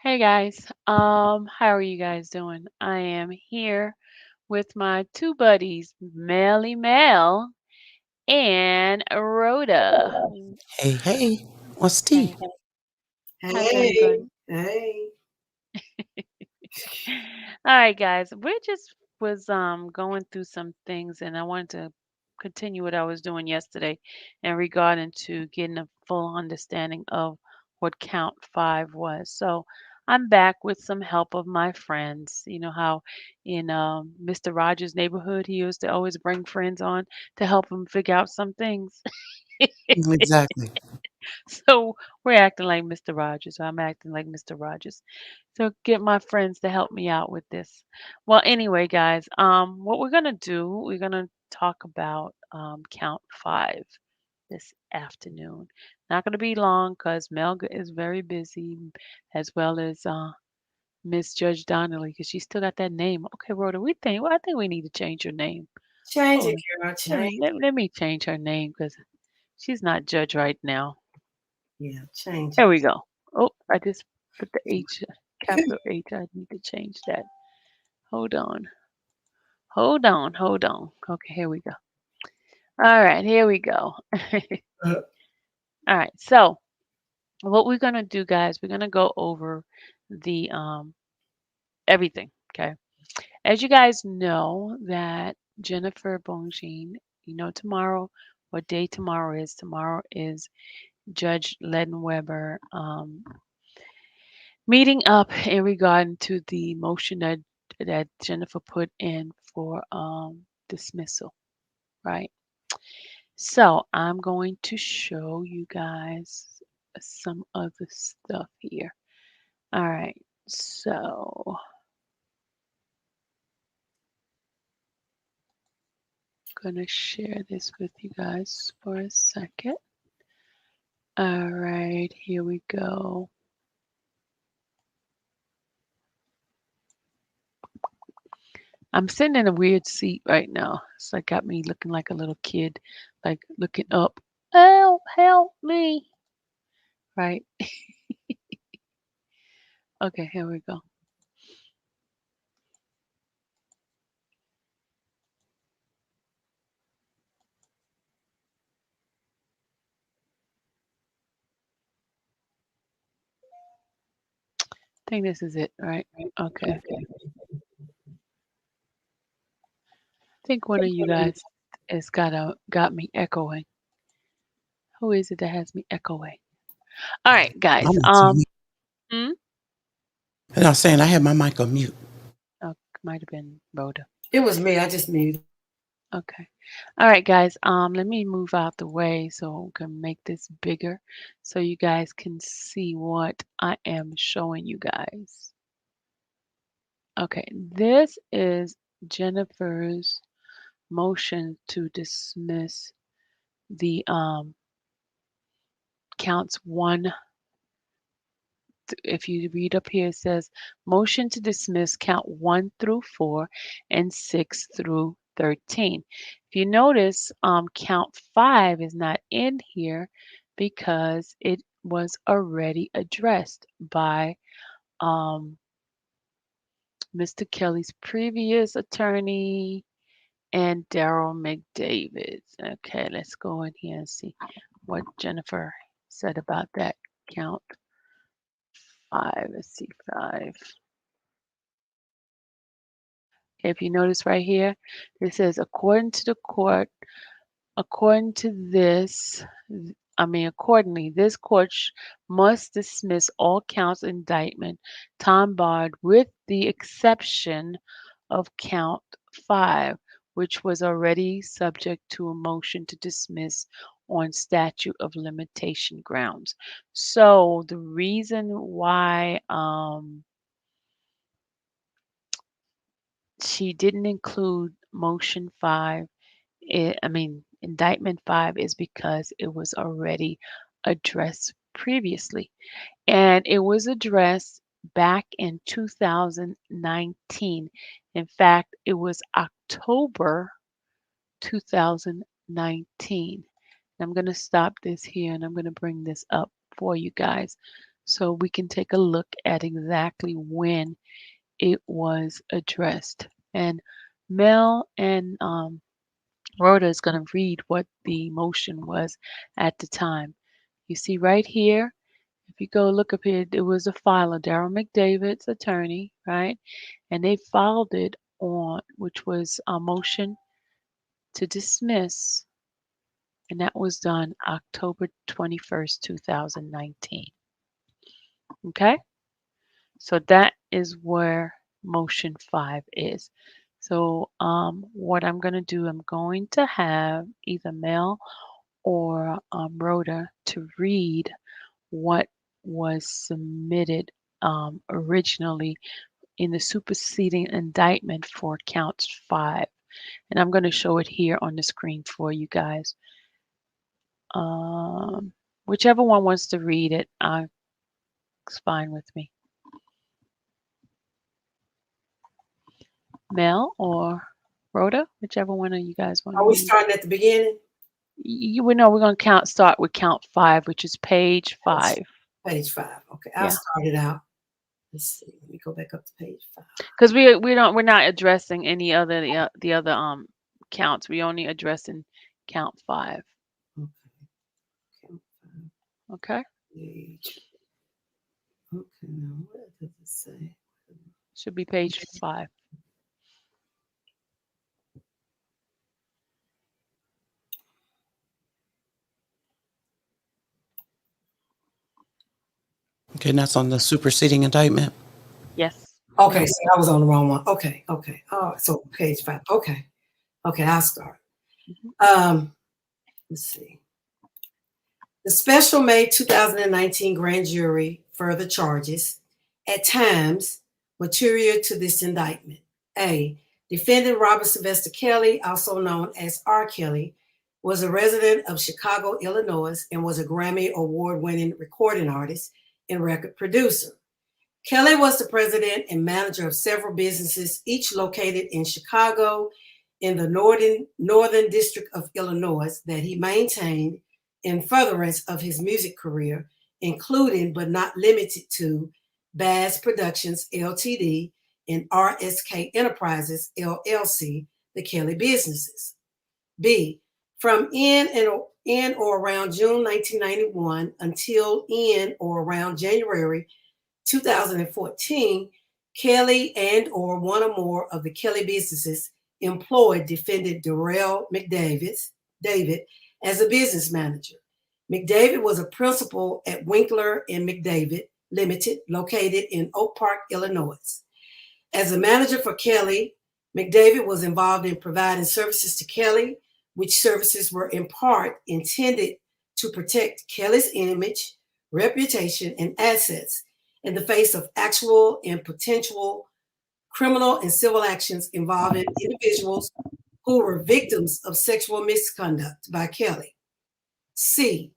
Hey guys, how are you guys doing? I am here with my two buddies, Melly Mel and Rhoda. Hey, hey, what's Hey, tea? hey, how's Hey, everybody? hey. All right, guys, we just was going through some things, and I wanted to continue what I was doing yesterday in regarding to getting a full understanding of what count five was. So I'm back with some help of my friends. You know how in Mr. Rogers' neighborhood he used to always bring friends on to help him figure out some things. Exactly. So we're acting like Mr. Rogers. I'm acting like Mr. Rogers. So get my friends to help me out with this. Well, anyway, guys, what we're gonna do, we're gonna talk about count five this afternoon. Not gonna be long because is very busy, as well as Miss Judge Donnelly, because she still got that name. Okay, Rhoda, I think we need to change her name. Change Hold it, on. girl. Change it. Let me change her name because she's not judge right now. Yeah, change There it. we go. Oh, I just put the H, capital H. I need to change that. Hold on. Hold on. Okay, here we go. All right, here we go. Uh, All right. So, what we're going to do, guys, we're going to go over the everything, okay? As you guys know that Jennifer Bongine, tomorrow, what day tomorrow is? Tomorrow is Judge Len Weber meeting up in regard to the motion that Jennifer put in for dismissal, right? So I'm going to show you guys some of the stuff here. All right, so I'm gonna share this with you guys for a second. All right, here we go. I'm sitting in a weird seat right now. It's like got me looking like a little kid, like looking up. Help me. Right. Okay, here we go. I think this is it, right? Okay. I think one of you guys has got me echoing. Who is it that has me echoing? All right, guys. I'm not saying, Hmm? and I was saying I had my mic on mute. Oh, might have been Rhoda. it was me. I just muted. Okay. All right, guys. Let me move out the way so we can make this bigger so you guys can see what I am showing you guys. Okay, this is Jennifer's motion to dismiss the counts one. If you read up here, it says motion to dismiss count 1 through 4 and 6 through 13. If you notice, count 5 is not in here because it was already addressed by um, Mr. Kelly's previous attorney and Daryl McDavid. Okay, let's go in here and see what Jennifer said about that count 5. Let's see, 5. If you notice right here, it says according to the court, according to this, accordingly, this court must dismiss all counts of indictment time barred with the exception of count 5, which was already subject to a motion to dismiss on statute of limitation grounds. So the reason why she didn't include motion 5, indictment 5 is because it was already addressed previously. And it was addressed back in 2019. In fact, it was October 2019. I'm going to stop this here and I'm going to bring this up for you guys so we can take a look at exactly when it was addressed. And Mel and Rhoda is going to read what the motion was at the time. You see right here, if you go look up here, it was a filer, Darrell McDavid's attorney, right? And they filed it on, which was a motion to dismiss, and that was done October 21st, 2019. Okay? So that is where motion 5 is. So what I'm going to do, I'm going to have either Mel or Rhoda to read what was submitted originally in the superseding indictment for counts 5. And I'm going to show it here on the screen for you guys. Um, whichever one wants to read it, it's fine with me. Mel or Rhoda, whichever one of you guys want to Are we read. starting at the beginning? You would know we're going to start with count 5, which is page 5. Page 5. Okay, I'll Yeah. start it out. Let's see. Let me go back up to page 5. Because we're not addressing any other the other counts. We only addressing count 5. Okay. Count 5. Okay. Page. Okay, now what does it say? Should be page 5. Okay, and that's on the superseding indictment. Yes. Okay, so I was on the wrong one. Okay. Oh, so page 5. Okay, I'll start. Let's see. The special May 2019 grand jury further charges, at times, material to this indictment. A. Defendant Robert Sylvester Kelly, also known as R. Kelly, was a resident of Chicago, Illinois, and was a Grammy Award-winning recording artist and record producer. Kelly was the president and manager of several businesses, each located in Chicago in the northern district of Illinois, that he maintained in furtherance of his music career, including but not limited to Bass Productions Ltd. And RSK Enterprises LLC, the Kelly businesses. B. From in or around June 1991 until in or around January 2014, Kelly and or one or more of the Kelly businesses employed defendant Darrell David as a business manager. McDavid was a principal at Winkler and McDavid Limited, located in Oak Park, Illinois. As a manager for Kelly, McDavid was involved in providing services to Kelly, which services were in part intended to protect Kelly's image, reputation, and assets in the face of actual and potential criminal and civil actions involving individuals who were victims of sexual misconduct by Kelly. C.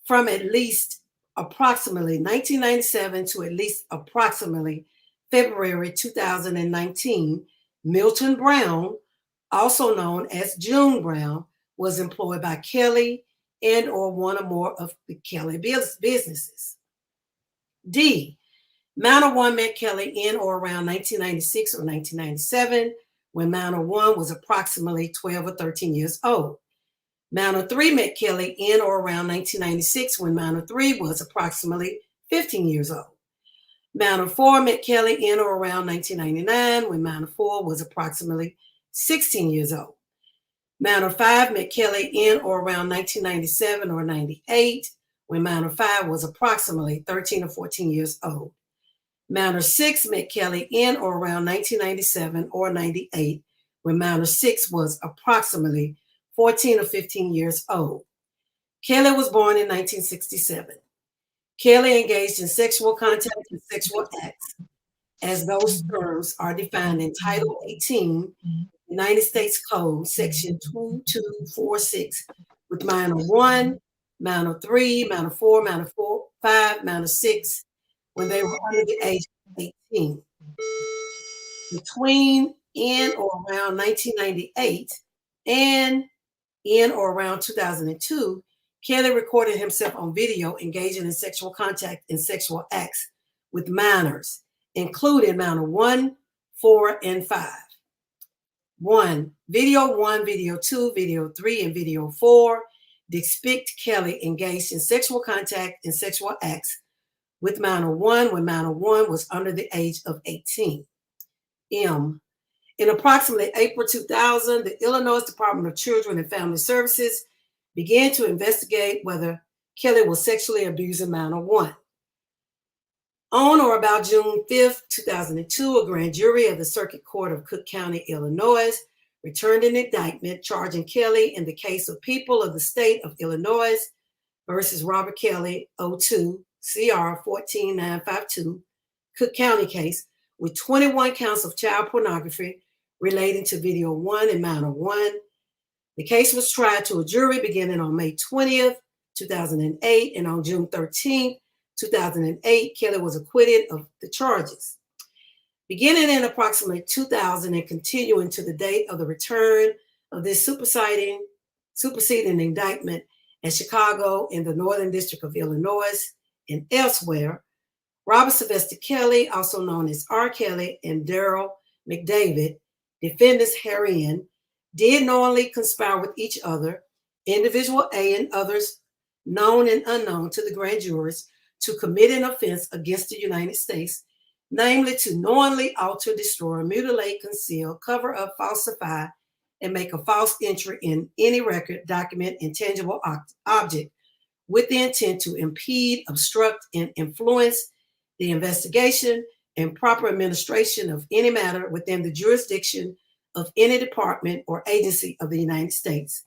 From at least approximately 1997 to at least approximately February 2019, Milton Brown, also known as June Brown, was employed by Kelly and or one or more of the Kelly businesses. D. Manor One met Kelly in or around 1996 or 1997, when Manor One was approximately 12 or 13 years old. Manor 3 met Kelly in or around 1996, when Manor 3 was approximately 15 years old. Manor 4 met Kelly in or around 1999, when Manor 4 was approximately 16 years old. Manor 5 met Kelly in or around 1997 or 98, when Manor 5 was approximately 13 or 14 years old. Manor 6 met Kelly in or around 1997 or 98, when Manor 6 was approximately 14 or 15 years old. Kelly was born in 1967. Kelly engaged in sexual contact and sexual acts, as those terms are defined in Title 18, United States Code, Section 2246, with Manor 1, Manor 3, Manor 4, Manor 5, Manor 6, when they were under the age of 18. Between in or around 1998 and in or around 2002, Kelly recorded himself on video engaging in sexual contact and sexual acts with minors, including minor 1, 4, and 5. 1. Video 1, Video 2, Video 3, and Video 4 depict Kelly engaged in sexual contact and sexual acts with minor 1 when minor 1 was under the age of 18. M. In approximately April 2000, the Illinois Department of Children and Family Services began to investigate whether Kelly was sexually abusing minor 1. On or about June 5, 2002, a grand jury of the Circuit Court of Cook County, Illinois, returned an indictment charging Kelly in the case of People of the State of Illinois versus Robert Kelly, 02 CR 14952, Cook County case, with 21 counts of child pornography relating to Video 1 and minor 1. The case was tried to a jury beginning on May 20th, 2008, and on June 13th, 2008, Kelly was acquitted of the charges. Beginning in approximately 2000 and continuing to the date of the return of this superseding indictment in Chicago in the Northern District of Illinois and elsewhere, Robert Sylvester Kelly, also known as R. Kelly, and Daryl McDavid, defendants herein, did knowingly conspire with each other, individual A and others known and unknown to the grand jurors, to commit an offense against the United States, namely to knowingly alter, destroy, mutilate, conceal, cover up, falsify, and make a false entry in any record, document, intangible object with the intent to impede, obstruct, and influence the investigation and proper administration of any matter within the jurisdiction of any department or agency of the United States,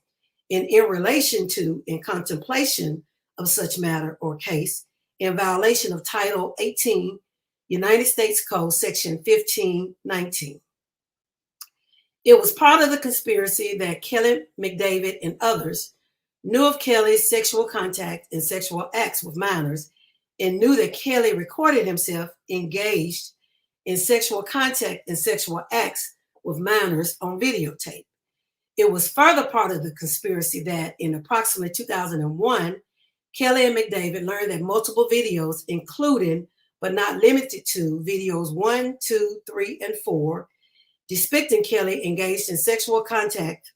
and in relation to, in contemplation of such matter or case, in violation of Title 18, United States Code, Section 1519. It was part of the conspiracy that Kelly McDavid and others knew of Kelly's sexual contact and sexual acts with minors and knew that Kelly recorded himself engaged in sexual contact and sexual acts with minors on videotape. It was further part of the conspiracy that in approximately 2001, Kelly and McDavid learned that multiple videos, including but not limited to videos 1, 2, 3, and 4, depicting Kelly engaged in sexual contact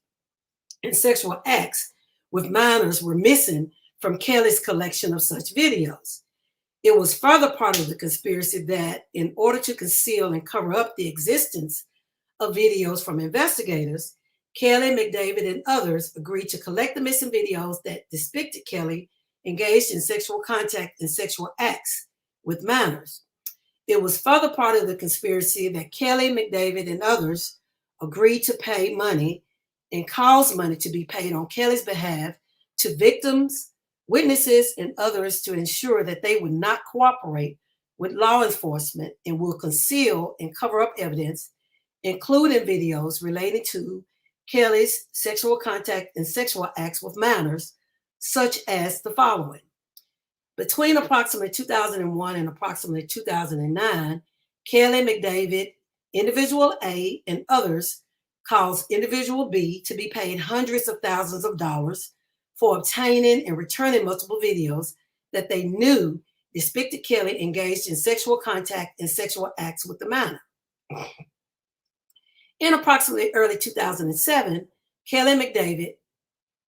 and sexual acts with minors, were missing from Kelly's collection of such videos. It was further part of the conspiracy that in order to conceal and cover up the existence of videos from investigators, Kelly, McDavid, and others agreed to collect the missing videos that depicted Kelly engaged in sexual contact and sexual acts with minors. It was further part of the conspiracy that Kelly, McDavid, and others agreed to pay money and caused money to be paid on Kelly's behalf to victims, witnesses, and others to ensure that they would not cooperate with law enforcement and will conceal and cover up evidence, including videos relating to Kelly's sexual contact and sexual acts with minors, such as the following. Between approximately 2001 and approximately 2009, Kelly, McDavid, individual A, and others caused individual B to be paid hundreds of thousands of dollars for obtaining and returning multiple videos that they knew depicted Kelly engaged in sexual contact and sexual acts with the minor. In approximately early 2007, Kelly McDavid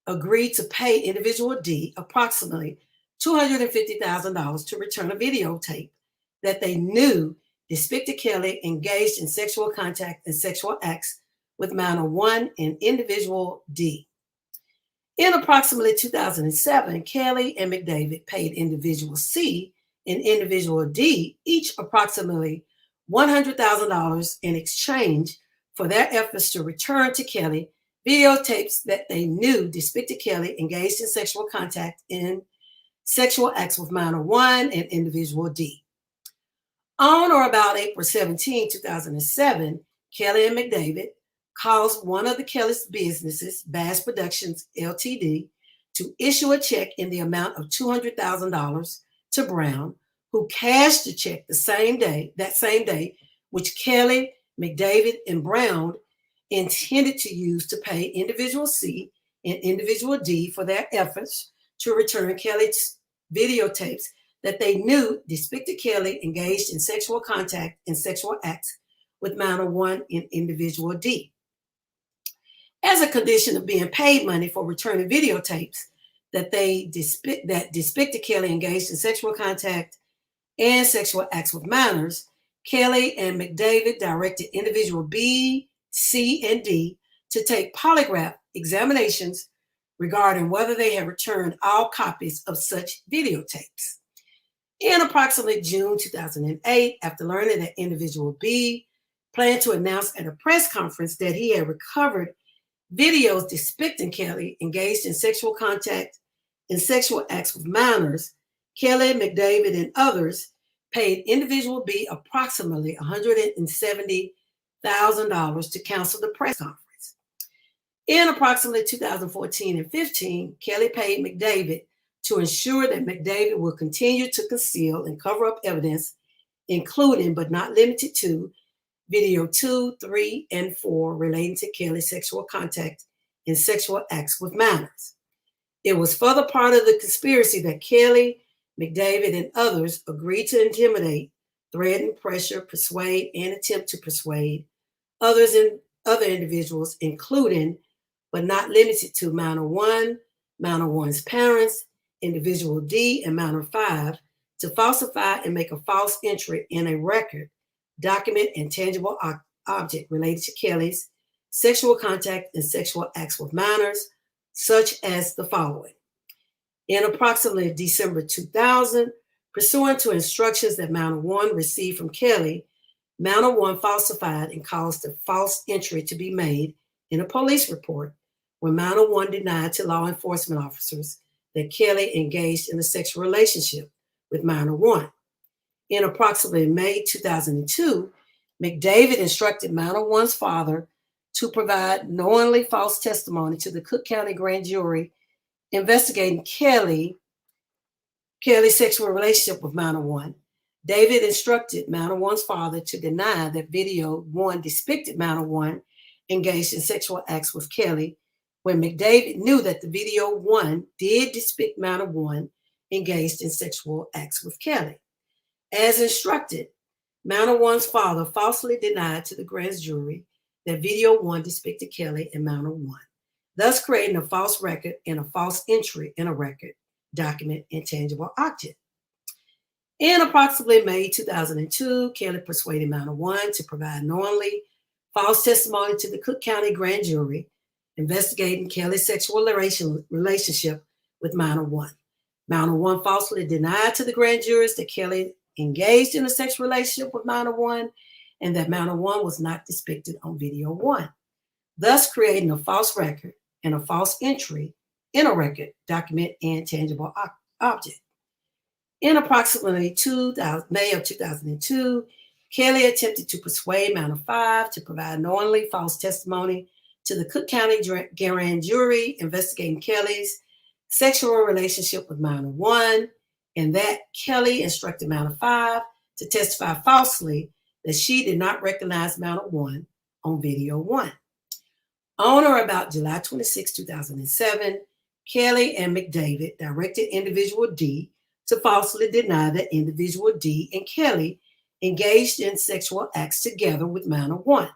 agreed to pay individual D approximately $250,000 to return a videotape that they knew depicted Kelly engaged in sexual contact and sexual acts with minor 1 and individual D. In approximately 2007, Kelly and McDavid paid individual C and individual D each approximately $100,000 in exchange for their efforts to return to Kelly videotapes that they knew depicted Kelly engaged in sexual contact and sexual acts with minor 1 and individual D. On or about April 17, 2007, Kelly and McDavid caused one of the Kelly's businesses, Bass Productions Ltd., to issue a check in the amount of $200,000 to Brown, who cashed the check that same day, which Kelly, McDavid, and Brown intended to use to pay individual C and individual D for their efforts to return Kelly's videotapes that they knew depicted Kelly engaged in sexual contact and sexual acts with minor 1 and individual D. As a condition of being paid money for returning videotapes that depicted Kelly engaged in sexual contact and sexual acts with minors, Kelly and McDavid directed individual B, C, and D to take polygraph examinations regarding whether they had returned all copies of such videotapes. In approximately June 2008, after learning that individual B planned to announce at a press conference that he had recovered videos depicting Kelly engaged in sexual contact and sexual acts with minors, Kelly, McDavid, and others paid individual B approximately $170,000 to cancel the press conference. In approximately 2014 and 15, Kelly paid McDavid to ensure that McDavid will continue to conceal and cover up evidence, including but not limited to video 2, 3, and 4 relating to Kelly's sexual contact and sexual acts with minors. It was further part of the conspiracy that Kelly, McDavid, and others agreed to intimidate, threaten, pressure, persuade, and attempt to persuade others and other individuals, including but not limited to minor 1, minor 1's parents, individual D, and minor 5, to falsify and make a false entry in a record, document, and tangible object related to Kelly's sexual contact and sexual acts with minors, such as the following. In approximately December 2000, pursuant to instructions that minor 1 received from Kelly, minor 1 falsified and caused a false entry to be made in a police report when minor 1 denied to law enforcement officers that Kelly engaged in a sexual relationship with minor 1. In approximately May 2002, McDavid instructed minor 1's father to provide knowingly false testimony to the Cook County grand jury investigating Kelly's sexual relationship with minor 1. David instructed minor 1's father to deny that video 1 depicted minor 1 engaged in sexual acts with Kelly, when McDavid knew that the video 1 did depict minor 1 engaged in sexual acts with Kelly. As instructed, minor 1's father falsely denied to the grand jury that video 1 depicted Kelly and minor 1, thus creating a false record and a false entry in a record, document, and tangible object. In approximately May 2002, Kelly persuaded minor 1 to provide knowingly false testimony to the Cook County grand jury investigating Kelly's sexual relationship with minor 1. Minor 1 falsely denied to the grand jurors that Kelly engaged in a sexual relationship with minor 1 and that minor 1 was not depicted on video 1, thus creating a false record and a false entry in a record, document, and tangible object. In approximately May of 2002, Kelly attempted to persuade minor 5 to provide knowingly false testimony to the Cook County grand jury investigating Kelly's sexual relationship with minor 1, and that Kelly instructed minor 5 to testify falsely that she did not recognize minor 1 on video 1. On or about July 26, 2007, Kelly and McDavid directed individual D to falsely deny that individual D and Kelly engaged in sexual acts together with minor 1.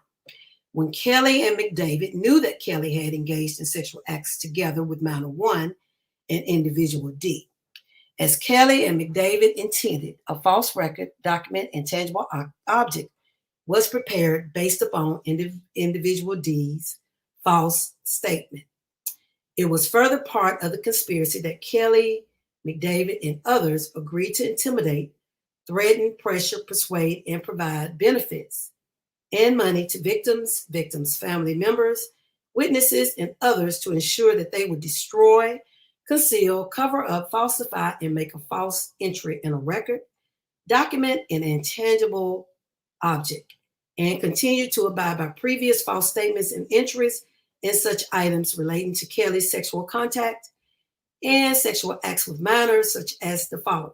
When Kelly and McDavid knew that Kelly had engaged in sexual acts together with minor 1 and individual D. As Kelly and McDavid intended, a false record, document, and tangible object was prepared based upon individual D's false statement. It was further part of the conspiracy that Kelly, McDavid, and others agreed to intimidate, threaten, pressure, persuade, and provide benefits and money to victims, family members, witnesses, and others to ensure that they would destroy, conceal, cover up, falsify, and make a false entry in a record, document, and intangible object, and continue to abide by previous false statements and entries in such items relating to Kelly's sexual contact and sexual acts with minors, such as the following.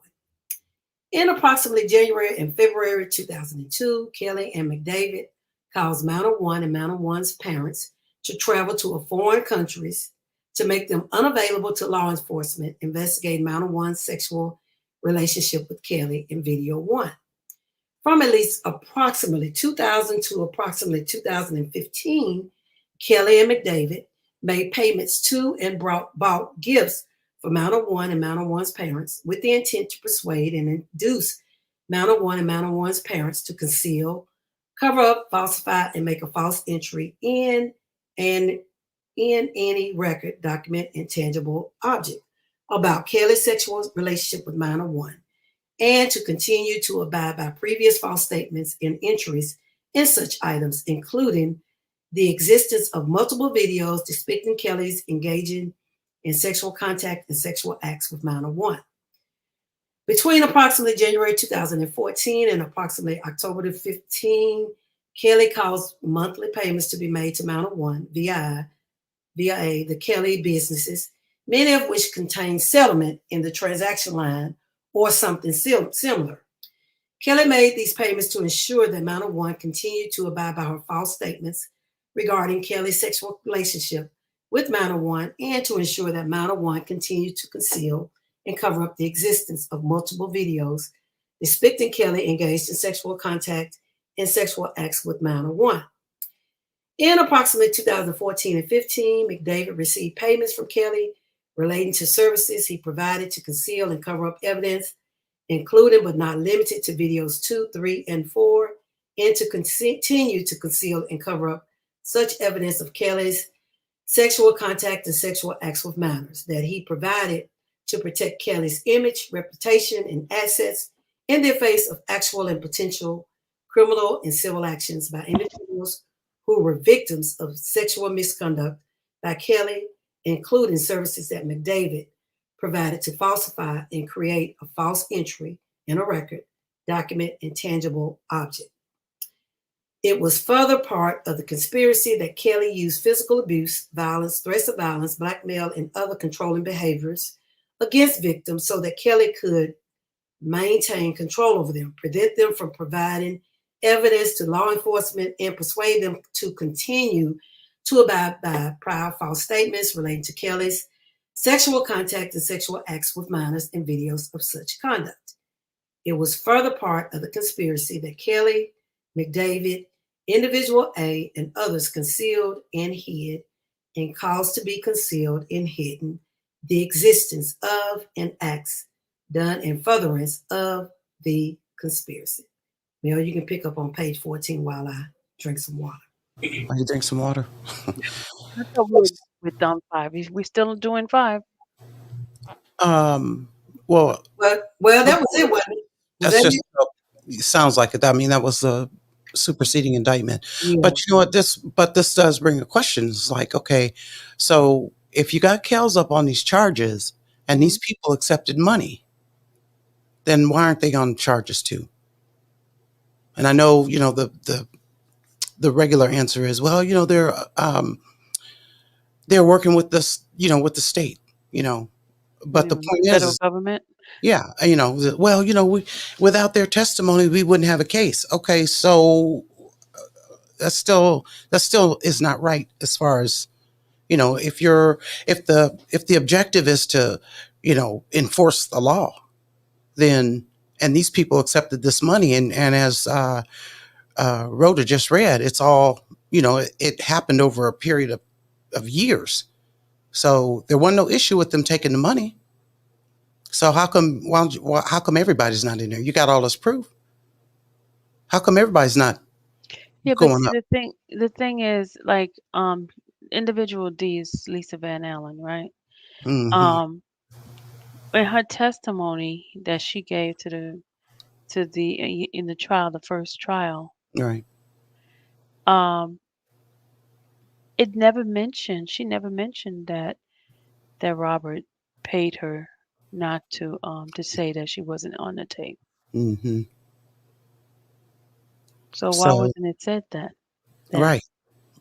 In approximately January and February 2002, Kelly and McDavid caused minor 1 and minor 1's parents to travel to foreign countries to make them unavailable to law enforcement investigating Mountain One's sexual relationship with Kelly in video one. From at least approximately 2000 to approximately 2015, Kelly and McDavid made payments to and bought gifts for Mountain One and Mountain One's parents with the intent to persuade and induce Mountain One and Mountain One's parents to conceal, cover up, falsify, and make a false entry and in any record, document, and tangible object about Kelly's sexual relationship with Mountain One, and to continue to abide by previous false statements and entries in such items, including the existence of multiple videos depicting Kelly's engaging in sexual contact and sexual acts with Mountain One. Between approximately January 2014 and approximately October 15, Kelly caused monthly payments to be made to Mountain One via the Kelly businesses, many of which contain settlement in the transaction line or something similar. Kelly made these payments to ensure that Mountain One continued to abide by her false statements regarding Kelly's sexual relationship with Mountain One, and to ensure that Mountain One continued to conceal and cover up the existence of multiple videos depicting Kelly engaged in sexual contact and sexual acts with Mountain One. In approximately 2014 and 15, McDavid received payments from Kelly relating to services he provided to conceal and cover up evidence, including but not limited to videos 2, 3, and 4, and to continue to conceal and cover up such evidence of Kelly's sexual contact and sexual acts with minors that he provided to protect Kelly's image, reputation, and assets in the face of actual and potential criminal and civil actions by individuals who were victims of sexual misconduct by Kelly, including services that McDavid provided to falsify and create a false entry in a record, document, and tangible object. It was further part of the conspiracy that Kelly used physical abuse, violence, threats of violence, blackmail, and other controlling behaviors against victims so that Kelly could maintain control over them, prevent them from providing evidence to law enforcement, and persuade them to continue to abide by prior false statements relating to Kelly's sexual contact and sexual acts with minors and videos of such conduct. It was further part of the conspiracy that Kelly, McDavid, Individual A, and others concealed and hid and caused to be concealed and hidden the existence of and acts done in furtherance of the conspiracy. Mel, you can pick up on page 14 while I drink some water. While you drink some water. I thought we're done 5. We still doing 5. Well, that was it, wasn't it? that's just it sounds like it. I mean, that was a superseding indictment. Yeah. But you know what? This does bring a question. It's like, okay, so if you got Kells up on these charges and these people accepted money, then why aren't they on charges too? And I know, you know, the regular answer is, well, you know, they're working with this, you know, with the state, you know. But the point federal is, government. yeah, you know, well, you know, without their testimony, we wouldn't have a case. Okay, so that still is not right as far as, you know, if the objective is to, you know, enforce the law, then, and these people accepted this money, and as Rhoda just read, it's all, you know, it happened over a period of years, so there wasn't no issue with them taking the money. So how come everybody's not in there? You got all this proof. How come everybody's not going up? The thing is, like, individual D is Lisa Van Allen, right? Mm-hmm. In her testimony that she gave to the in the trial, the first trial, Right. she never mentioned that Robert paid her not to say that she wasn't on the tape. Mm-hmm. So why So, wasn't it said that? right.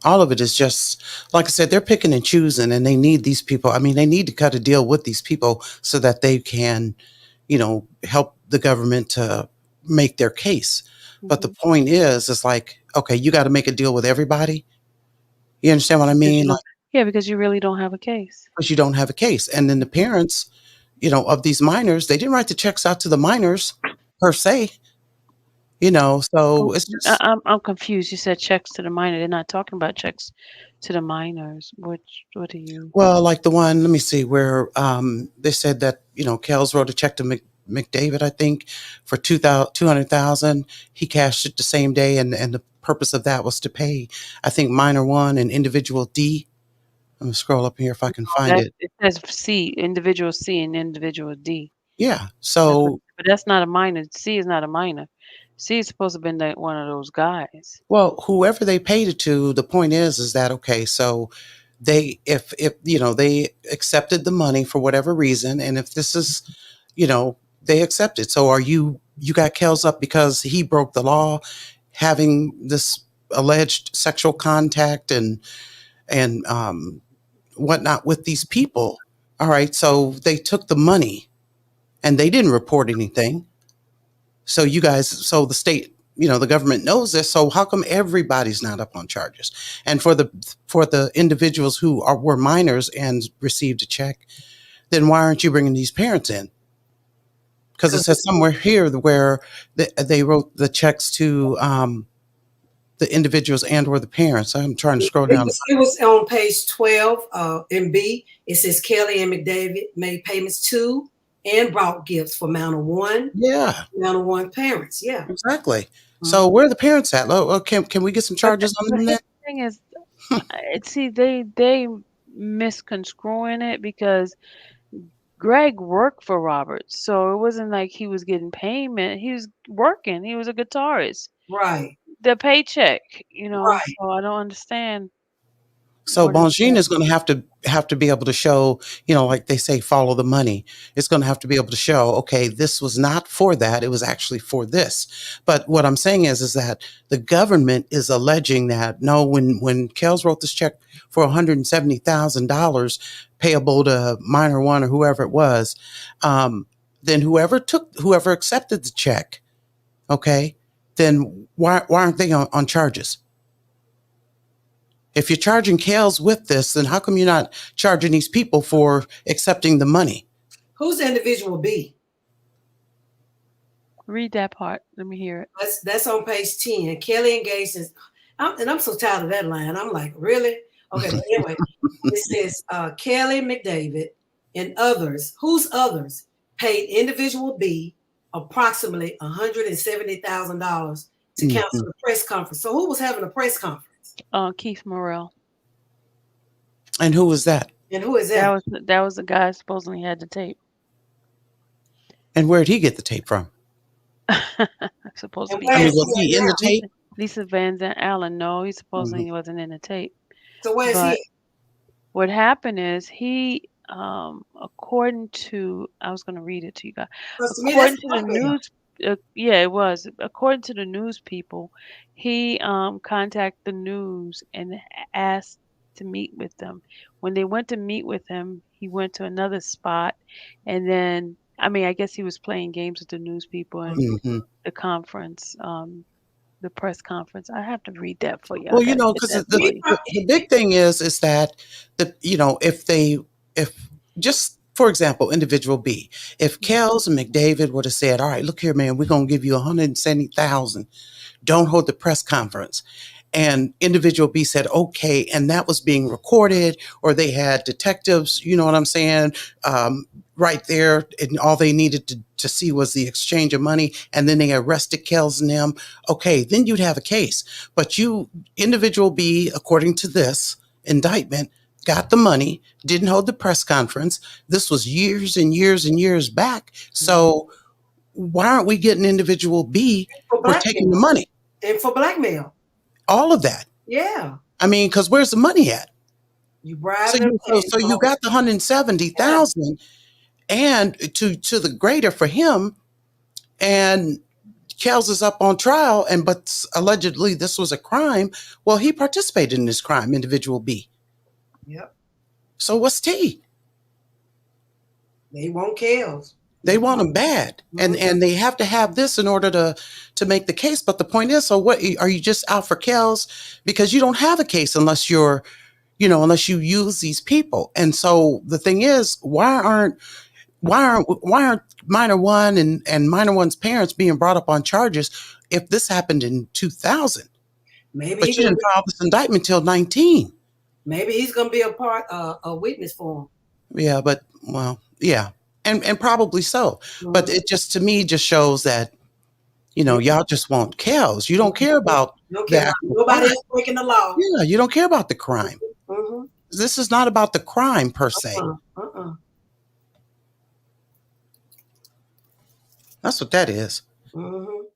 All of it is just, like I said, they're picking and choosing, and they need these people. I mean, they need to cut a deal with these people so that they can, you know, help the government to make their case. But the point is, it's like, okay, you got to make a deal with everybody. You understand what I mean? Yeah, because you really don't have a case. because you don't have a case. And then the parents, of these minors, they didn't write the checks out to the minors per se, so Um, it's just, I'm confused. You said checks to the minor. They're not talking about checks to the minors. What are you? well, like the one, let me see, where they said that, Kels wrote a check to McDavid, I think, for 200,000. He cashed it the same day, and the purpose of that was to pay, I think, minor one and individual D. I'm gonna scroll up here if I can find That it. it says C, individual C and individual D. Yeah. That's what, So, but that's not a minor. C is not a minor. C is supposed to have been one of those guys. well, whoever they paid it to, the point is that okay, so they if they accepted the money for whatever reason, and if this is, they accept it. So are you got Kels up because he broke the law, having this alleged sexual contact and whatnot with these people. All right, so they took the money and they didn't report anything. So the state, the government knows this. So how come everybody's not up on charges? And for the individuals who were minors and received a check, then why aren't you bringing these parents in? Because it Because says somewhere here where they wrote the checks to the individuals and or the parents. I'm trying to scroll down. it was on page 12 in B. It says Kelly and McDavid made payments to and brought gifts for Yeah, Mount of One parents. Yeah. exactly. Mhm. So where are the parents at? Can we get some charges on But them here's then? the thing is, see, they misconstruing it because Greg worked for Roberts, so it wasn't like he was getting payment. He was working. He was a guitarist. Right. The paycheck, Right. so I don't understand So what is Bongine that. is going to have to be able to show, like they say, follow the money. It's going to have to be able to show, okay, this was not for that; it was actually for this. But what I'm saying is that the government is alleging that no, when Kels wrote this check for $170,000 payable to minor one or whoever it was, um, then whoever accepted the check, okay, then why aren't they on charges? If you're charging Kales with this, then how come you're not charging these people for accepting the money? Who's the individual B? Read that part. Let me hear it. That's on page 10. Kelly engaged in, and I'm so tired of that line. I'm like, really? Okay, but anyway, it says Kelly McDavid and others, whose others, paid individual B approximately $170,000 to cancel Mhm. the press conference. So who was having a press conference? Keith Morrell. And who was that? And who is That that? was that was the guy supposedly had the tape. And where did he get the tape from? Supposed to And be I where mean, is him. was he he at in the now? tape? Lisa Van Allen. No, he Mhm. supposedly wasn't in the tape. So where is he But at? what happened is according to, I was going to read it to you guys. Because to me, that's According to the blackmail. news, yeah, it was. According to the news people, he contacted the news and asked to meet with them. When they went to meet with him, he went to another spot, and then I mean, I guess he was playing games with the news people and Mhm. the conference, the press conference. I have to read that for you. I Well, got to get because that the, for He, you. the the big thing is that if just for example, individual B, if Kels and McDavid would have said, "All right, look here, man, we're gonna give you 170,000. Don't hold the press conference." And individual B said, okay, and that was being recorded, or they had detectives, you know what I'm saying, right there, and all they needed to see was the exchange of money, and then they arrested Kels and them. Okay, then you'd have a case. But individual B, according to this indictment, got the money, didn't hold the press conference. This was years and years and years back. So why aren't we getting individual B for for taking the blackmail. money? And for blackmail. All of that. Yeah. I mean, because where's the money at? You So bribing them. you so you got the Yeah. 170,000 and to the greater for him, and Kels is up on trial, and but allegedly this was a crime. Well, he participated in this crime, individual B. Yep. So what's T? They want kills. They want him bad, and Mhm. and they have to have this in order to make the case. But the point is, so what are you just out for Kels because you don't have a case unless you're unless you use these people. And so the thing is, why aren't minor one and minor one's parents being brought up on charges if this happened in 2000? Maybe But he you gonna didn't file this indictment till 19. maybe he's gonna be a witness for him. Yeah, but well, yeah, and probably so. But Mhm. it just to me just shows that Yeah. y'all just want cows. You don't care about Don't the care about actual nobody crime. else breaking the law. Yeah, you don't care about the crime. Mm-hmm. This is not about the crime per se. Uh-uh. That's what that is. Mm-hmm.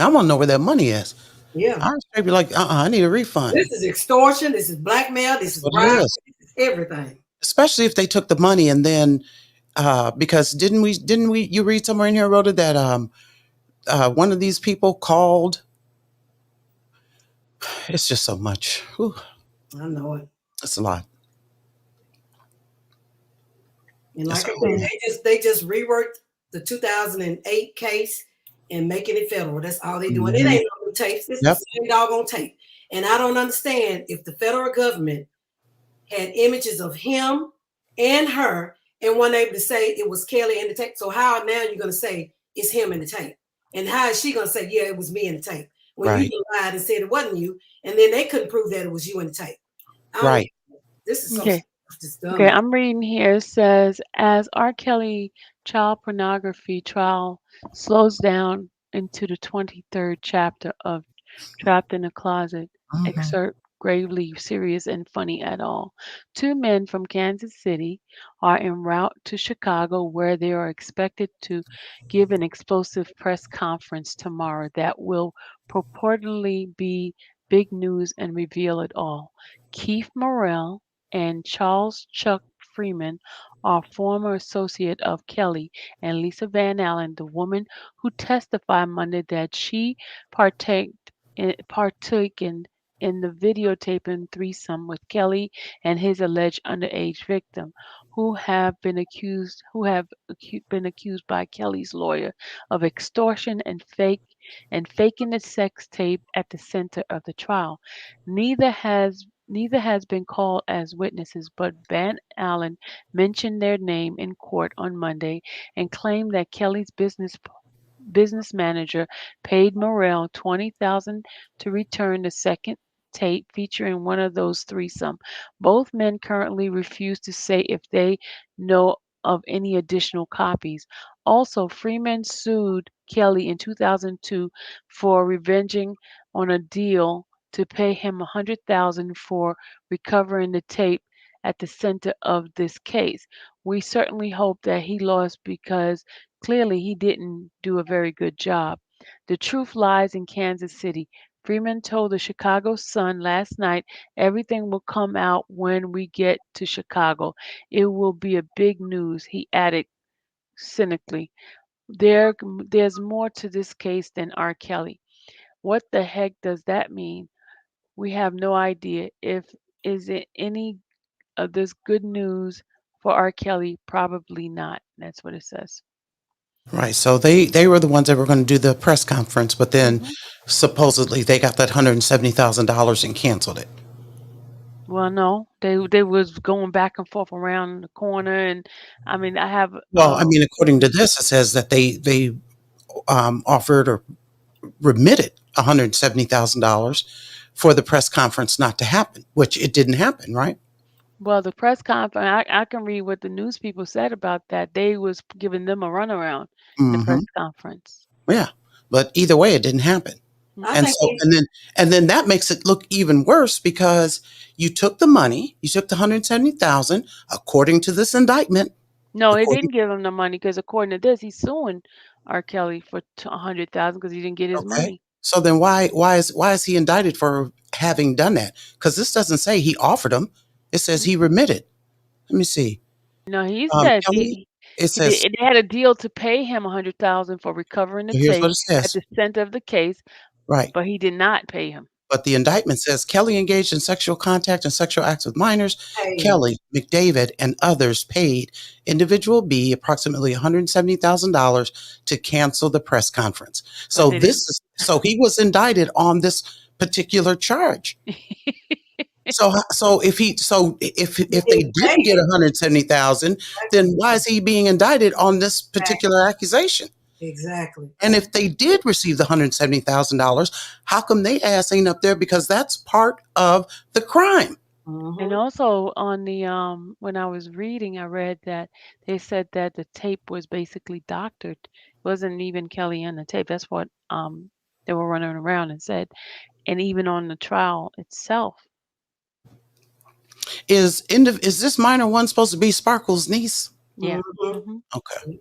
I want to know where that money is. Yeah. I straight be like, I need a refund. This is extortion. This is blackmail. This That's is what it bribery. is. This is everything. Especially if they took the money and then because didn't we you read somewhere in here wrote it that one of these people called. It's just so much. Whew, I know it. it's a lot. And It's like a I whole said, lot. they just reworked the 2008 case and making it federal. That's all they doing. It Mhm. ain't no new tapes. It's the Yep. same doggone tape. And I don't understand if the federal government had images of him and her and wasn't able to say it was Kelly in the tape. So how now you're gonna say it's him in the tape? And how is she gonna say, yeah, it was me in the tape? When Right. you lied and said it wasn't you, and then they couldn't prove that it was you in the tape. I don't Right. this is so Okay. just Okay, dumb. I'm reading here. It says, as R. Kelly child pornography trial slows down into the 23rd chapter of Trapped in a Closet, Mhm. excerpt gravely serious and funny at all. Two men from Kansas City are en route to Chicago, where they are expected to give an explosive press conference tomorrow that will purportedly be big news and reveal it all. Keith Morrell and Charles Chuck Freeman are former associate of Kelly and Lisa Van Allen, the woman who testified Monday that she partaken in the videotaping threesome with Kelly and his alleged underage victim, who have been accused by Kelly's lawyer of extortion and faking the sex tape at the center of the trial. Neither has been called as witnesses, but Van Allen mentioned their name in court on Monday and claimed that Kelly's business manager paid Morrell $20,000 to return the second tape featuring one of those threesome. Both men currently refuse to say if they know of any additional copies. Also, Freeman sued Kelly in 2002 for revenging on a deal to pay him $100,000 for recovering the tape at the center of this case. We certainly hope that he lost because clearly he didn't do a very good job. The truth lies in Kansas City. Freeman told the Chicago Sun last night, everything will come out when we get to Chicago. It will be a big news, he added cynically. There's more to this case than R. Kelly. What the heck does that mean? We have no idea. If is it any of this good news for R. Kelly? Probably not. That's what it says. Right. So they were the ones that were going to do the press conference, but then hmm supposedly they got that $170,000 and canceled it. Well, no, they was going back and forth around the corner, and I mean, I have Well, I mean, according to this, it says that they offered or remitted $170,000 for the press conference not to happen, which it didn't happen, right? well, the press conference. I can read what the news people said about that. They was giving them a runaround, the Hmm. press conference. Yeah, but either way, it didn't happen. I hmm And think so, and then that makes it look even worse because you took the money, you took the 170,000, according to this indictment. No, they According, didn't give him the money because according to this, he's suing R. Kelly for 100,000 because he didn't get his okay, money. so then why is he indicted for having done that? Because this doesn't say he offered them; it says he remitted. Let me see. No, he said Kelly, it he did. says They had a deal to pay him 100,000 for recovering the here's what tape it at says. the center of the case, Right. but he did not pay him. But the indictment says Kelly engaged in sexual contact and sexual acts with minors. hey, Kelly, McDavid, and others paid individual B approximately $170,000 to cancel the press conference. But So they didn't. so he was indicted on this particular charge. So if they He didn't paid get it. 170,000, then why is he being indicted on this particular accusation? Exactly. And if they did receive the $170,000, how come they ass ain't up there? Because that's part of the crime. And Mm-hmm. also on the when I was reading, I read that they said that the tape was basically doctored. It wasn't even Kelly on the tape. That's what they were running around and said. And even on the trial itself. Is this minor one supposed to be Sparkle's niece? Yeah. Mm-hmm. Mhm. Okay.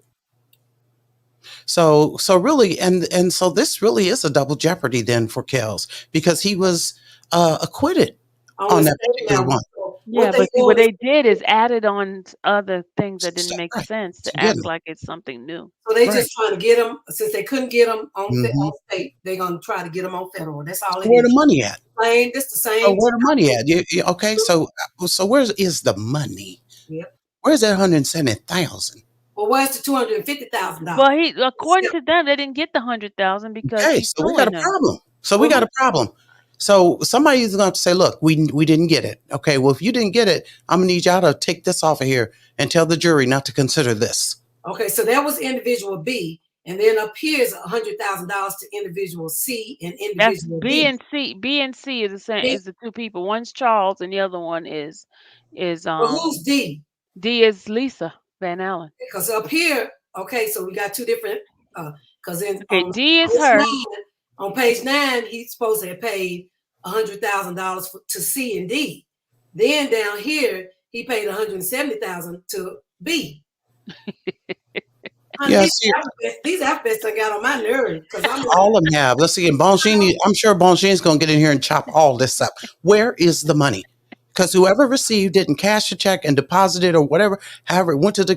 So really, and so this really is a double jeopardy then for Kells because he was acquitted On the on that state particular level. one. So what Yeah, they but see what doing is they did is added on other things that didn't make Right. sense To to get act him. like it's something new. so they Right. just trying to get them since they couldn't get them on Hmm. state. They're gonna try to get them on federal. That's all So it where the is. money at? Same. This the So same. where the money at? Okay. So where is the money? Yep. Where's that 170,000? Well, where's the $250,000? Well, he according to them, they didn't get the 100,000 because Okay, she's so we got suing a them. problem. So we Well, got a problem. So somebody's going to have to say, "Look, we didn't get it." Okay, well, if you didn't get it, I'm gonna need y'all to take this off of here and tell the jury not to consider this. okay, so that was individual B, and then up here is $100,000 to individual C and That's individual B D. and C. B and C is the same D, is the two people. One's Charles and the other one is well, who's D? D is Lisa Van Allen. Because up here, okay, so we got two different. Because in Okay, D is page her. nine, on page 9, he's supposed to have paid $100,000 to C and D. Then down here, he paid $170,000 to B. Honey, Yeah, see, these alphabets done got on my nerves because I'm like, all of them have. Let's see, and Bonchini, I'm sure Bonchini's going to get in here and chop all this up. Where is the money? Because whoever received it and cashed a check and deposited or whatever, however it went to the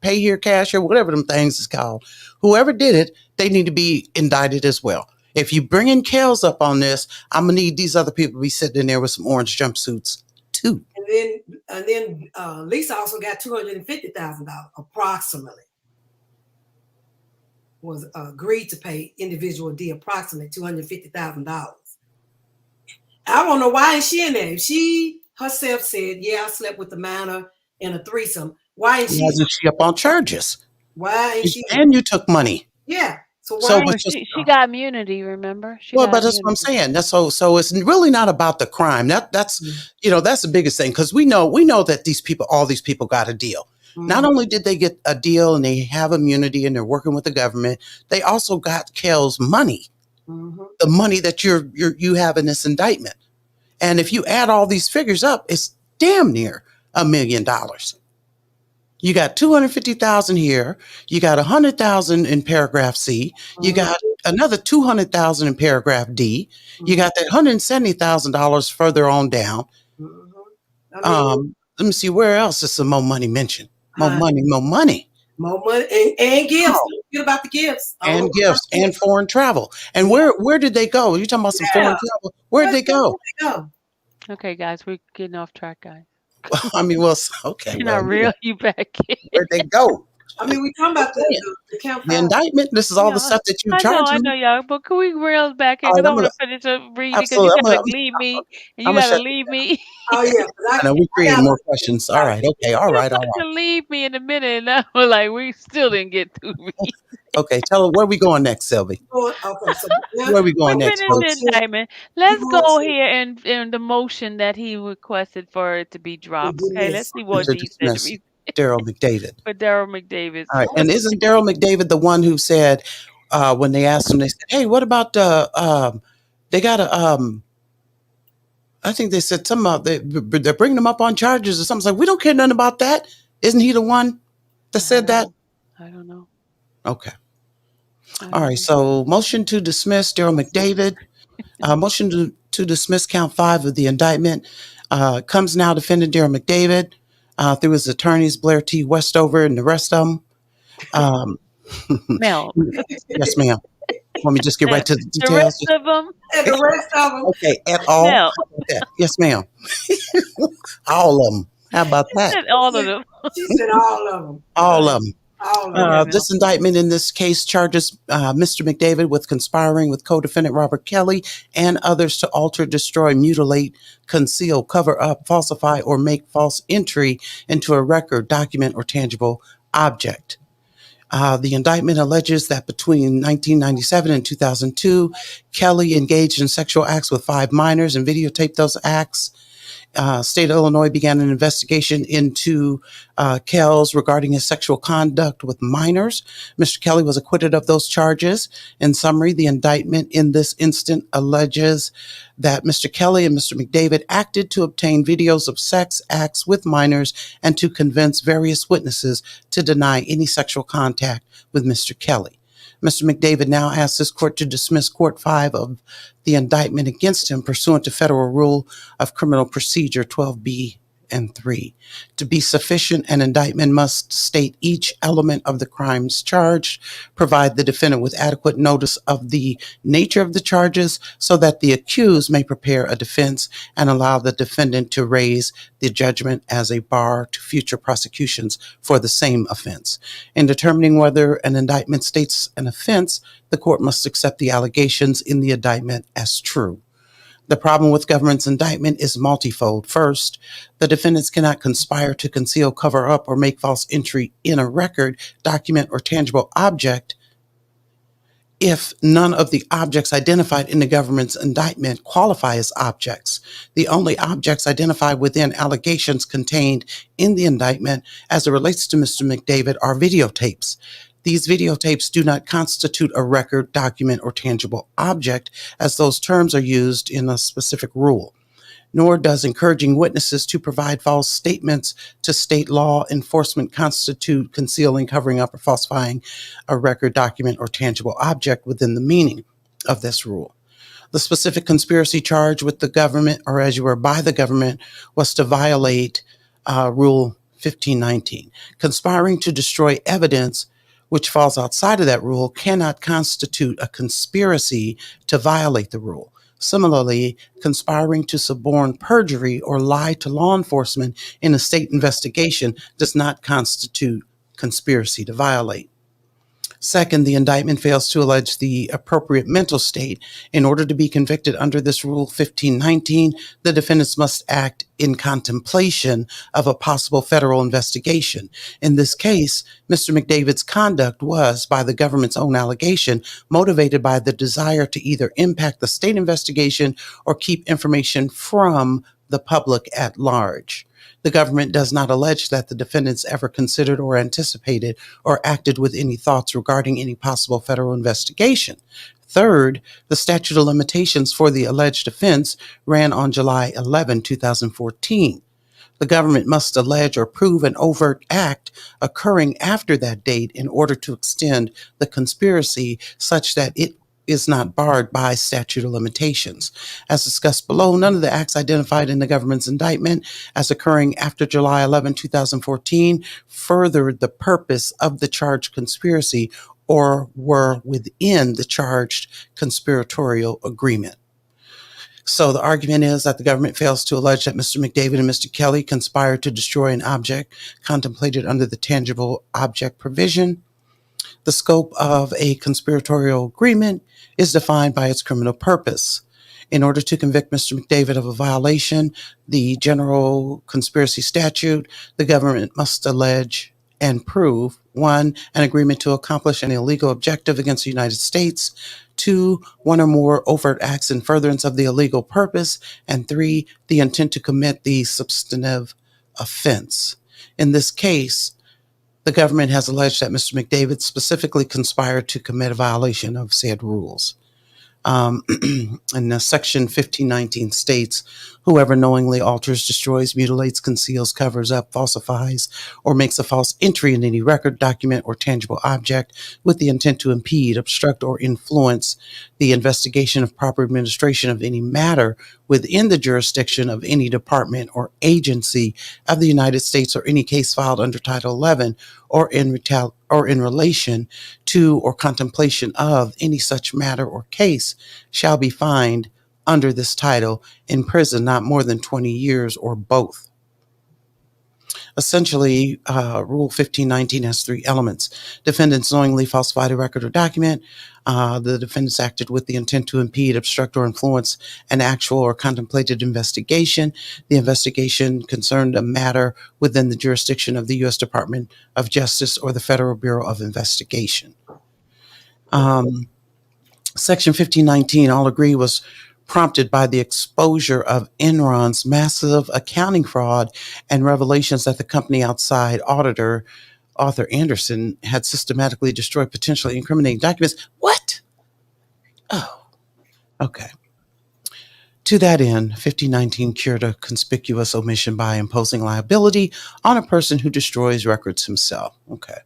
pay here cash or whatever them things is called, whoever did it, they need to be indicted as well. If you bring in Kels up on this, I'm gonna need these other people to be sitting in there with some orange jumpsuits too. and then Lisa also got $250,000 approximately. Was agreed to pay individual D approximately $250,000. I don't know why is she in there. If she herself said, "Yeah, I slept with the minor in a threesome," why ain't Why she? isn't she up on charges? Why ain't she? And you took money. Yeah. So So why? it's Well, just she got immunity. Remember, she well, got but that's what I'm immunity. saying. So it's really not about the crime. That's the biggest thing because we know that all these people got a deal. Not Mm-hmm. only did they get a deal and they have immunity and they're working with the government, they also got Kel's money, Mm-hmm. the money that you have in this indictment. And if you add all these figures up, it's damn near $1 million. You got 250,000 here. You got 100,000 in paragraph C. You Mm-hmm. got another 200,000 in paragraph D. You got that $170,000 further on down. Mm-hmm. I mean, Let me see where else is some more money mentioned. More honey, money, more money. more money and gifts. Oh, Don't forget about the gifts. I don't know and about gifts the and gifts. foreign travel. And Yeah. where did they go? You talking about some Yeah. foreign travel? Where did Where they go? did they go? Okay, guys, we're getting off track, guys. I mean, well, okay, Can I well, reel you back in? where'd they go? I mean, we talking I'm about saying. the count The five. indictment. This is all the Yeah, stuff that you I charging know, me. y'all. But can we reel back in? All right, Because I I'm want gonna to finish up reading. Because you absolutely. gotta leave me, and you I'm gonna gotta shut. leave me. Oh yeah, I know we I created got more questions. All gotta right. get Okay. All You're right. All about right. to leave me in a minute, and I was like, we still didn't get to read. Okay. Tell her where we going next, Sylvie. going. Okay, so now Where we We going next, finished the folks? indictment. you Let's want go to here and in the motion that he requested for it to be dropped. Okay, let's dismiss. see what To D said to dismiss me Daryl McDavid. for Daryl McDavid's. All right. And isn't Daryl McDavid the one who said when they asked him, they said, "Hey, what about they got a I think they said something about they're bringing them up on charges or something." It's like we don't care nothing about that. Isn't he the one that I said don't that? know. I don't know. Okay. I All don't right. know. So motion to dismiss Daryl McDavid. Motion to dismiss count 5 of the indictment comes now defendant Darren McDavid through his attorneys Blair T. Westover and the rest of them. Um, Mel, yes, ma'am. Want me to just get right to the the rest details? of them, And the rest of them, Okay, at all. Mel. Okay. Yes, ma'am. All of them. How about that? Said all of them. she said all of them. All of them. All of Okay, them. Mel. This indictment in this case charges Mr. McDavid with conspiring with co-defendant Robert Kelly and others to alter, destroy, mutilate, conceal, cover up, falsify, or make false entry into a record, document, or tangible object. The indictment alleges that between 1997 and 2002, Kelly engaged in sexual acts with 5 minors and videotaped those acts. State of Illinois began an investigation into Kells regarding his sexual conduct with minors. Mr. Kelly was acquitted of those charges. In summary, the indictment in this instant alleges that Mr. Kelly and Mr. McDavid acted to obtain videos of sex acts with minors and to convince various witnesses to deny any sexual contact with Mr. Kelly. Mr. McDavid now asks this court to dismiss Court 5 of the indictment against him pursuant to Federal Rule of Criminal Procedure 12B and 3. To be sufficient, an indictment must state each element of the crimes charged, provide the defendant with adequate notice of the nature of the charges so that the accused may prepare a defense, and allow the defendant to raise the judgment as a bar to future prosecutions for the same offense. In determining whether an indictment states an offense, the court must accept the allegations in the indictment as true. The problem with government's indictment is multifold. First, the defendants cannot conspire to conceal, cover up, or make false entry in a record, document, or tangible object if none of the objects identified in the government's indictment qualify as objects. The only objects identified within allegations contained in the indictment as it relates to Mr. McDavid are videotapes. These videotapes do not constitute a record, document, or tangible object, as those terms are used in a specific rule. Nor does encouraging witnesses to provide false statements to state law enforcement constitute concealing, covering up, or falsifying a record, document, or tangible object within the meaning of this rule. The specific conspiracy charge with the government, or as you were by the government, was to violate Rule 1519. Conspiring to destroy evidence which falls outside of that rule cannot constitute a conspiracy to violate the rule. Similarly, conspiring to suborn perjury or lie to law enforcement in a state investigation does not constitute conspiracy to violate. Second, the indictment fails to allege the appropriate mental state. In order to be convicted under this Rule 1519, the defendants must act in contemplation of a possible federal investigation. In this case, Mr. McDavid's conduct was, by the government's own allegation, motivated by the desire to either impact the state investigation or keep information from the public at large. The government does not allege that the defendants ever considered or anticipated or acted with any thoughts regarding any possible federal investigation. Third, the statute of limitations for the alleged offense ran on July 11, 2014. The government must allege or prove an overt act occurring after that date in order to extend the conspiracy such that it is not barred by statute of limitations. As discussed below, none of the acts identified in the government's indictment as occurring after July 11, 2014 furthered the purpose of the charged conspiracy or were within the charged conspiratorial agreement. So the argument is that the government fails to allege that Mr. McDavid and Mr. Kelly conspired to destroy an object contemplated under the tangible object provision. The scope of a conspiratorial agreement is defined by its criminal purpose. In order to convict Mr. McDavid of a violation, the general conspiracy statute, the government must allege and prove, 1, an agreement to accomplish an illegal objective against the United States, 2, one or more overt acts in furtherance of the illegal purpose, and 3, the intent to commit the substantive offense. In this case, the government has alleged that Mr. McDavid specifically conspired to commit a violation of said rules. And Section 1519 states, whoever knowingly alters, destroys, mutilates, conceals, covers up, falsifies, or makes a false entry in any record, document, or tangible object with the intent to impede, obstruct, or influence the investigation of proper administration of any matter within the jurisdiction of any department or agency of the United States or any case filed under Title 11 or in relation to or contemplation of any such matter or case shall be fined under this title in prison not more than 20 years or both. Essentially, Rule 1519 has three elements. Defendants knowingly falsified a record or document. The defendants acted with the intent to impede, obstruct, or influence an actual or contemplated investigation. The investigation concerned a matter within the jurisdiction of the U.S. Department of Justice or the Federal Bureau of Investigation. Um, Section 1519, all agree, was prompted by the exposure of Enron's massive accounting fraud and revelations that the company outside auditor, Arthur Anderson, had systematically destroyed potentially incriminating documents. What? Oh, okay. To that end, 1519 cured a conspicuous omission by imposing liability on a person who destroys records himself. Okay.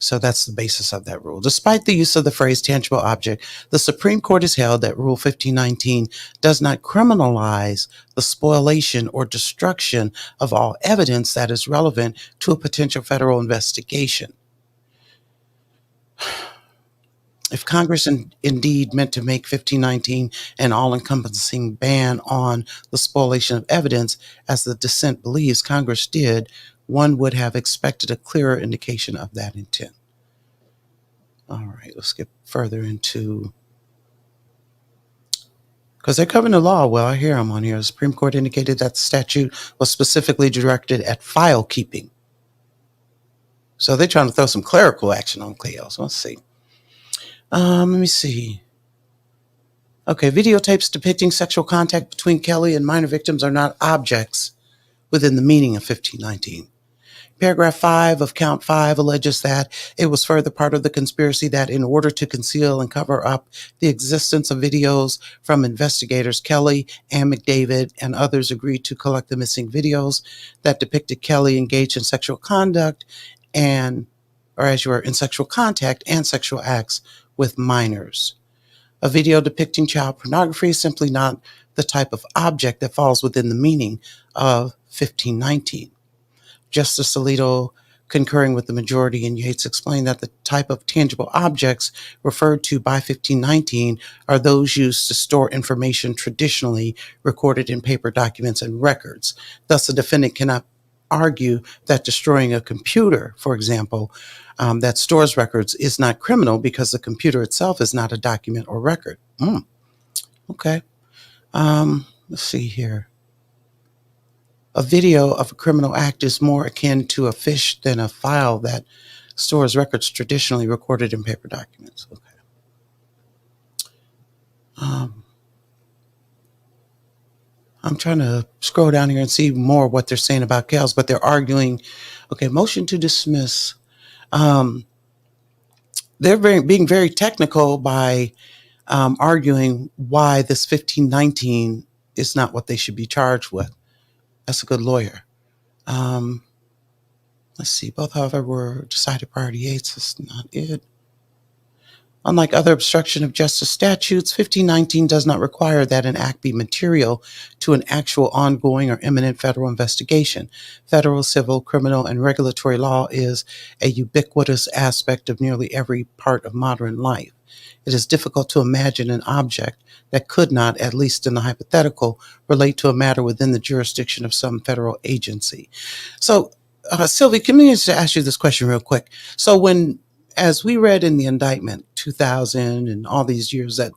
So that's the basis of that rule. Despite the use of the phrase tangible object, the Supreme Court has held that Rule 1519 does not criminalize the spoliation or destruction of all evidence that is relevant to a potential federal investigation. If Congress indeed meant to make 1519 an all-encompassing ban on the spoliation of evidence, as the dissent believes Congress did, one would have expected a clearer indication of that intent. All right, let's get further into, because they're covering the law. Well, I hear them on here. The Supreme Court indicated that the statute was specifically directed at file keeping. So they're trying to throw some clerical action on Cleo. So let's see. Let me see. Okay, videotapes depicting sexual contact between Kelly and minor victims are not objects within the meaning of 1519. Paragraph 5 of Count 5 alleges that it was further part of the conspiracy that in order to conceal and cover up the existence of videos from investigators, Kelly and McDavid and others agreed to collect the missing videos that depicted Kelly engaged in sexual conduct or as you were in sexual contact and sexual acts with minors. A video depicting child pornography is simply not the type of object that falls within the meaning of 1519. Justice Alito, concurring with the majority in Yates, explained that the type of tangible objects referred to by 1519 are those used to store information traditionally recorded in paper documents and records. Thus, the defendant cannot argue that destroying a computer, for example, that stores records is not criminal because the computer itself is not a document or record. Okay. Let's see here. A video of a criminal act is more akin to a fish than a file that stores records traditionally recorded in paper documents. Okay. I'm trying to scroll down here and see more what they're saying about Kells, but they're arguing, okay, motion to dismiss. They're being very technical by arguing why this 1519 is not what they should be charged with. That's a good lawyer. Let's see. Both, however, were decided prior to Yates. That's not it. Unlike other obstruction of justice statutes, 1519 does not require that an act be material to an actual ongoing or imminent federal investigation. Federal, civil, criminal, and regulatory law is a ubiquitous aspect of nearly every part of modern life. It is difficult to imagine an object that could not, at least in the hypothetical, relate to a matter within the jurisdiction of some federal agency. So, Sylvie, can we just ask you this question real quick? So as we read in the indictment, 2000 and all these years that,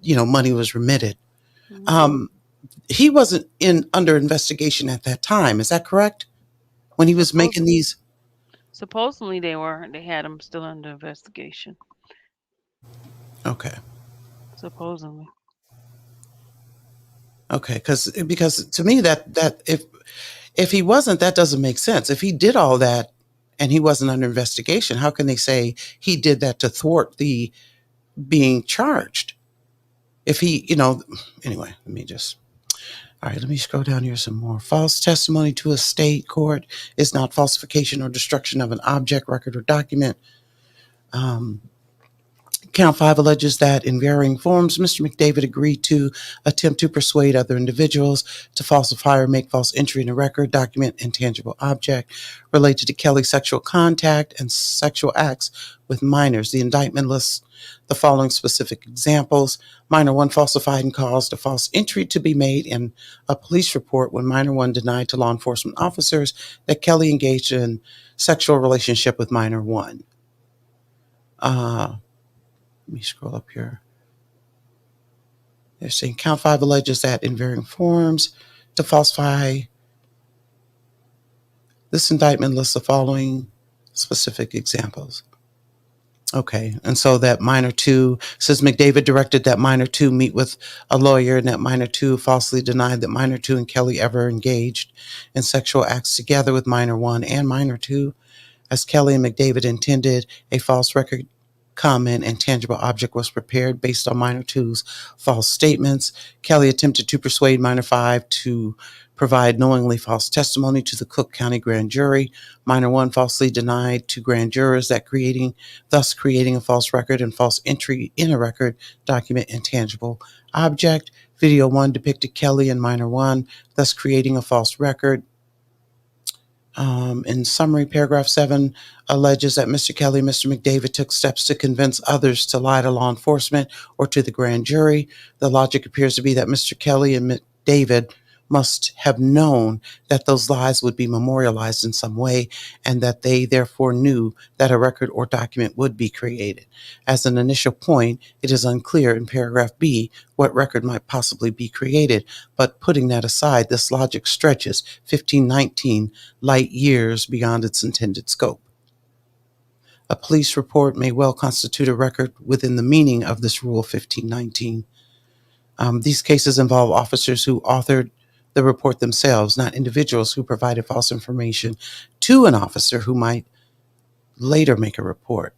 money was remitted, he wasn't under investigation at that time. Is that correct? When he was making these? Supposedly they had him still under investigation. Okay. Supposedly. Okay, because to me that if he wasn't, that doesn't make sense. If he did all that and he wasn't under investigation, how can they say he did that to thwart the being charged? If he, anyway, all right, let me scroll down here some more. False testimony to a state court is not falsification or destruction of an object, record, or document. Count 5 alleges that in varying forms, Mr. McDavid agreed to attempt to persuade other individuals to falsify or make false entry in a record, document, and tangible object related to Kelly's sexual contact and sexual acts with minors. The indictment lists the following specific examples. Minor 1 falsified and caused a false entry to be made in a police report when minor 1 denied to law enforcement officers that Kelly engaged in sexual relationship with minor 1. Let me scroll up here. They're saying count 5 alleges that in varying forms to falsify. This indictment lists the following specific examples. Okay, and so that minor 2 says McDavid directed that minor 2 meet with a lawyer, and that minor 2 falsely denied that minor 2 and Kelly ever engaged in sexual acts together with minor 1 and minor 2, as Kelly and McDavid intended. A false record, comment, and tangible object was prepared based on minor 2's false statements. Kelly attempted to persuade minor 5 to provide knowingly false testimony to the Cook County grand jury. Minor 1 falsely denied to grand jurors that thus creating a false record and false entry in a record, document, and tangible object. Video 1 depicted Kelly and minor 1 thus creating a false record. In summary, paragraph 7 alleges that Mr. Kelly and Mr. McDavid took steps to convince others to lie to law enforcement or to the grand jury. The logic appears to be that Mr. Kelly and McDavid must have known that those lies would be memorialized in some way, and that they therefore knew that a record or document would be created. As an initial point, it is unclear in paragraph B what record might possibly be created, but putting that aside, this logic stretches 1519 light years beyond its intended scope. A police report may well constitute a record within the meaning of this Rule 1519. These cases involve officers who authored the report themselves, not individuals who provided false information to an officer who might later make a report.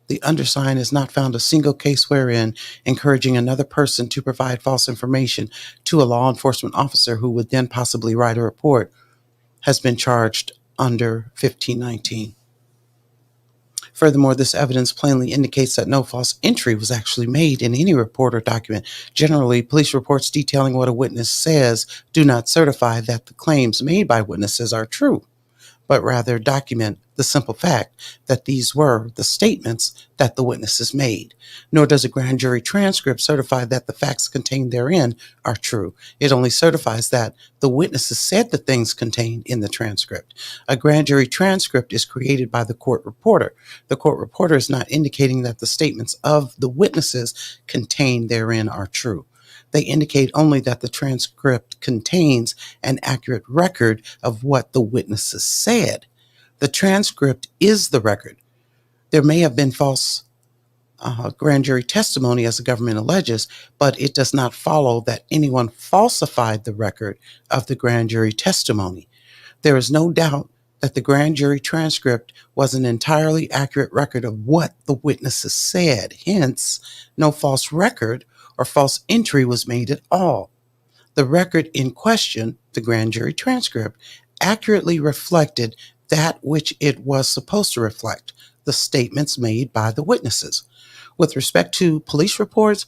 The undersigned has not found a single case wherein encouraging another person to provide false information to a law enforcement officer who would then possibly write a report has been charged under 1519. Furthermore, this evidence plainly indicates that no false entry was actually made in any report or document. Generally, police reports detailing what a witness says do not certify that the claims made by witnesses are true, but rather document the simple fact that these were the statements that the witnesses made. Nor does a grand jury transcript certify that the facts contained therein are true. It only certifies that the witnesses said the things contained in the transcript. A grand jury transcript is created by the court reporter. The court reporter is not indicating that the statements of the witnesses contained therein are true. They indicate only that the transcript contains an accurate record of what the witnesses said. The transcript is the record. There may have been false grand jury testimony, as the government alleges, but it does not follow that anyone falsified the record of the grand jury testimony. There is no doubt that the grand jury transcript was an entirely accurate record of what the witnesses said. Hence, no false record or false entry was made at all. The record in question, the grand jury transcript, accurately reflected that which it was supposed to reflect, the statements made by the witnesses. With respect to police reports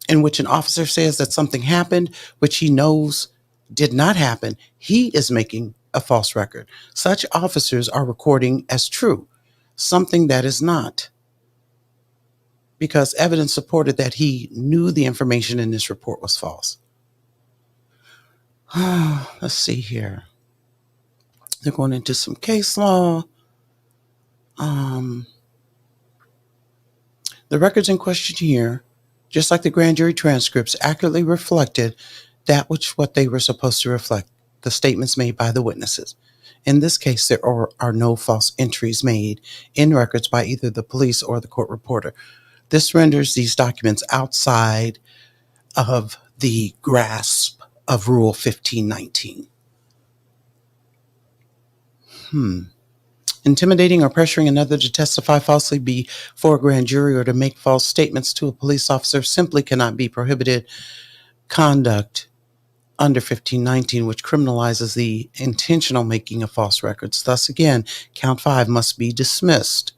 in which an officer says that something happened which he knows did not happen, he is making a false record. Such officers are recording as true something that is not, because evidence supported that he knew the information in this report was false. Let's see here. They're going into some case law. The records in question here, just like the grand jury transcripts, accurately reflected what they were supposed to reflect, the statements made by the witnesses. In this case, there are no false entries made in records by either the police or the court reporter. This renders these documents outside of the grasp of Rule 1519. Intimidating or pressuring another to testify falsely before a grand jury or to make false statements to a police officer simply cannot be prohibited conduct under 1519, which criminalizes the intentional making of false records. Thus, again, count 5 must be dismissed.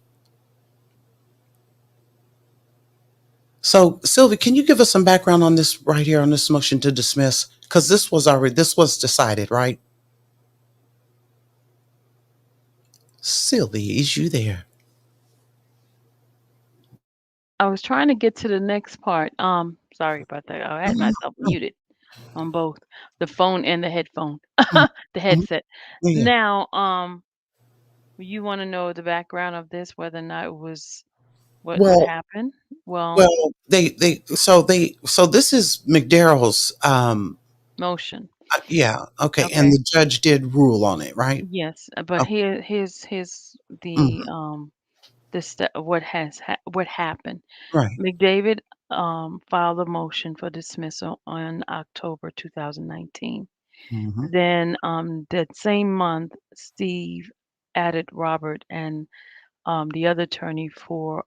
So, Sylvie, can you give us some background on this right here on this motion to dismiss? Because this was decided, right? Sylvie, is you there? I was trying to get to the next part. Sorry about that. I had myself Oh, muted on both the phone and the headphone, mm, the mhm, headset. yeah. Now, you want to know the background of this, whether or not it was what Well, happened? Well, well, so this is McDarrell's. motion. Yeah, okay, and Okay. the judge did rule on it, right? Yes, but Okay. here's Mm, what happened. right. McDavid filed a motion for dismissal on October 2019. Hmm. Then that same month, Steve added Robert and the other attorney for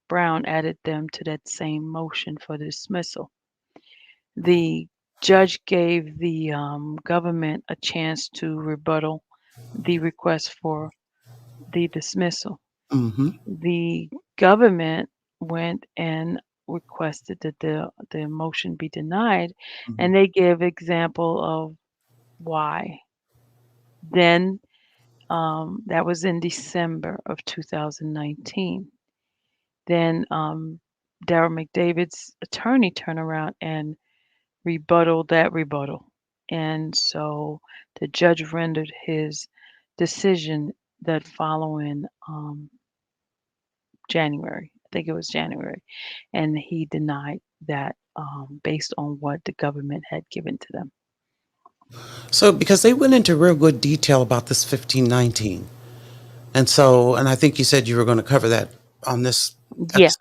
Brown added them to that same motion for dismissal. The judge gave the government a chance to rebuttal the request for the dismissal. Hmm. The government went and requested that the motion be denied, Hmm. and they gave example of why. Then that was in December of 2019. Then Darrell McDavid's attorney turned around and rebutted that rebuttal. And so the judge rendered his decision that following January. I think it was January. And he denied that based on what the government had given to them. So, because they went into real good detail about this 1519, and so, and I think you said you were going to cover that on this Yeah. episode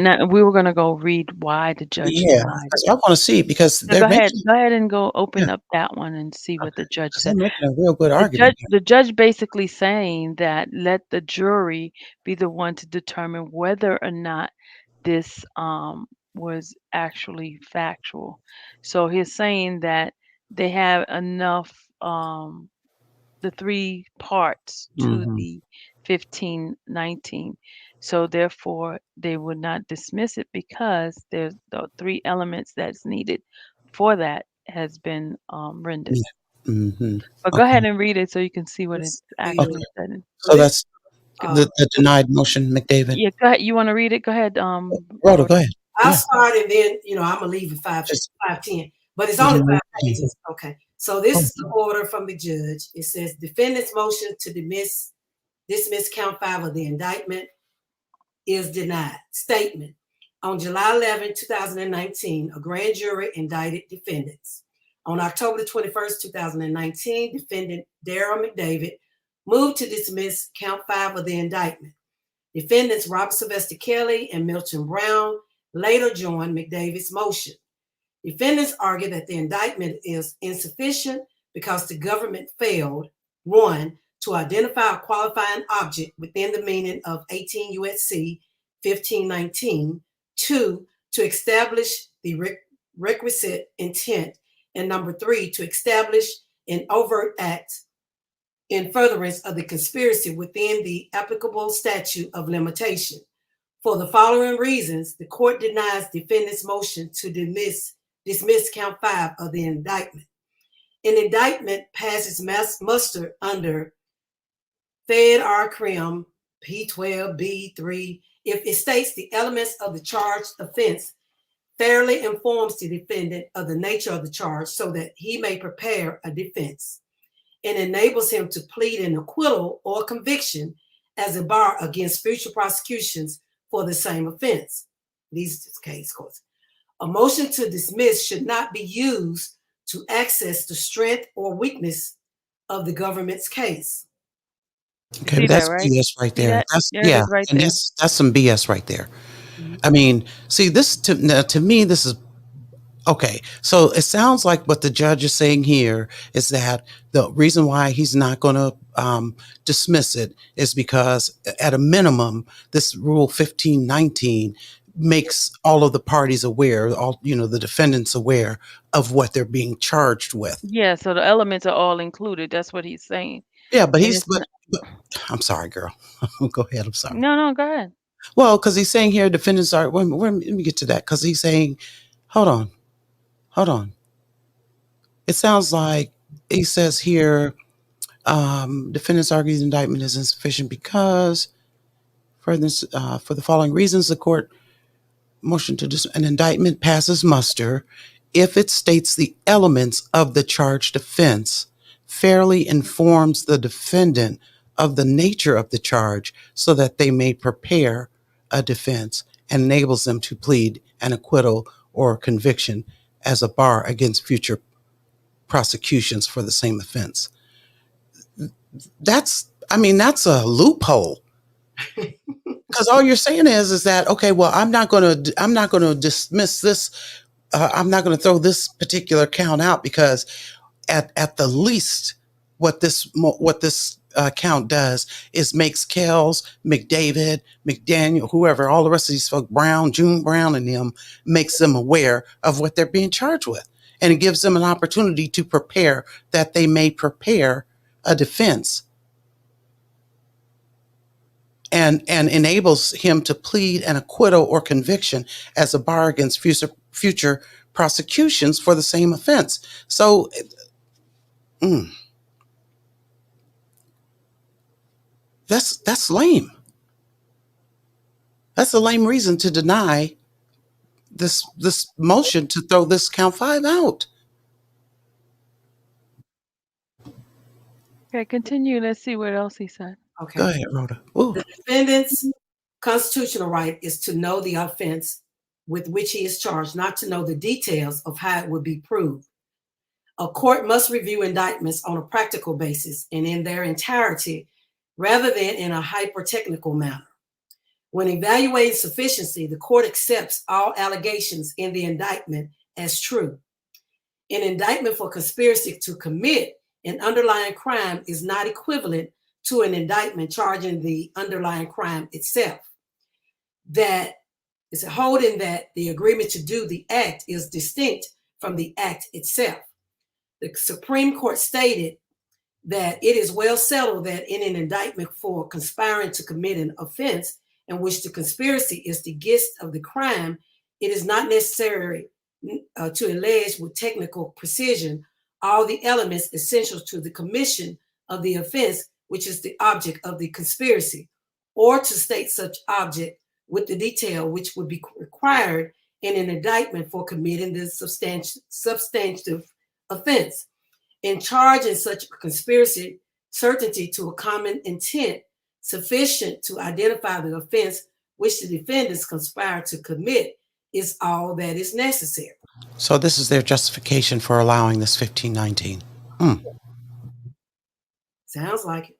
here. We were going to go read why the judge Yeah, denied it. because I want to see because So they're making, go ahead and go yeah, open up that one and see what the judge because they're said. making a real good argument here. The judge basically saying that let the jury be the one to determine whether or not this was actually factual. So he's saying that they have enough the three parts to Hmm. the 1519. So therefore they would not dismiss it because there's the three elements that's needed for that has been rendered. Yeah. Hmm. But go Okay. ahead and read it so you can see what it's This Okay. actually said. so So this that's uh, the denied motion, McDavid. Yeah, go ahead. You want to read it? Go ahead, Rhoda, Rhoda. go ahead. I'll Yeah. start and then I'm gonna leave at Just 5:10, but it's would only you read? 5 pages. Okay, so this Oh, is the order from the judge. It says defendant's motion to dismiss count 5 of the indictment is denied. Statement. On July 11, 2019, a grand jury indicted defendants. On October 21st, 2019, defendant Darrell McDavid moved to dismiss count 5 of the indictment. Defendants Robert Sylvester Kelly and Milton Brown later joined McDavid's motion. Defendants argue that the indictment is insufficient because the government failed, one, to identify a qualifying object within the meaning of 18 U.S.C. 1519, two, to establish the requisite intent, and number three, to establish an overt act in furtherance of the conspiracy within the applicable statute of limitation. For the following reasons, the court denies defendant's motion to dismiss count 5 of the indictment. An indictment passes muster under Fed R. Crim P12B3 if it states the elements of the charged offense, fairly informs the defendant of the nature of the charge so that he may prepare a defense, and enables him to plead an acquittal or conviction as a bar against future prosecutions for the same offense. These case courts. A motion to dismiss should not be used to access the strength or weakness of the government's case. You okay, see but that, that's right? BS right See there. that? That's There it yeah, is right and there. that's some BS right there. Mhm. I mean, see, this to me, this is okay. So it sounds like what the judge is saying here is that the reason why he's not going to dismiss it is because, at a minimum, this Rule 1519 makes all of the parties aware, all the defendants aware of what they're being charged with. Yeah, so the elements are all included. That's what he's saying. Yeah, but And he's it's not, but I'm sorry, girl. Go ahead. I'm sorry. no, no, go ahead. Well, because he's saying here, defendants are. Let me get to that. Because he's saying, hold on, hold on. It sounds like he says here, defendants argue the indictment is insufficient because, for the following reasons, the court motion to an indictment passes muster if it states the elements of the charged offense, fairly informs the defendant of the nature of the charge so that they may prepare a defense, and enables them to plead an acquittal or conviction as a bar against future prosecutions for the same offense. That's a loophole. Because all you're saying is that, okay, well, I'm not going to dismiss this. I'm not going to throw this particular count out because at the least, what this count does is makes Kells, McDavid, McDaniel, whoever, all the rest of these folks, June Brown, and them, makes them aware of what they're being charged with, and it gives them an opportunity to prepare, that they may prepare a defense, and enables him to plead an acquittal or conviction as a bar against future prosecutions for the same offense. So, that's lame. That's a lame reason to deny this motion to throw this count 5 out. Okay, continue. Let's see what else he said. Okay. Go ahead, Rhoda. Ooh. The defendant's constitutional right is to know the offense with which he is charged, not to know the details of how it would be proved. A court must review indictments on a practical basis and in their entirety, rather than in a hyper-technical manner. When evaluating sufficiency, the court accepts all allegations in the indictment as true. An indictment for conspiracy to commit an underlying crime is not equivalent to an indictment charging the underlying crime itself. That is a holding that the agreement to do the act is distinct from the act itself. The Supreme Court stated that it is well settled that in an indictment for conspiring to commit an offense in which the conspiracy is the gist of the crime, it is not necessary to allege with technical precision all the elements essential to the commission of the offense, which is the object of the conspiracy, or to state such object with the detail which would be required in an indictment for committing the substantive offense. In charging such a conspiracy, certainty to a common intent sufficient to identify the offense which the defendants conspire to commit is all that is necessary. So this is their justification for allowing this 1519. Sounds like it.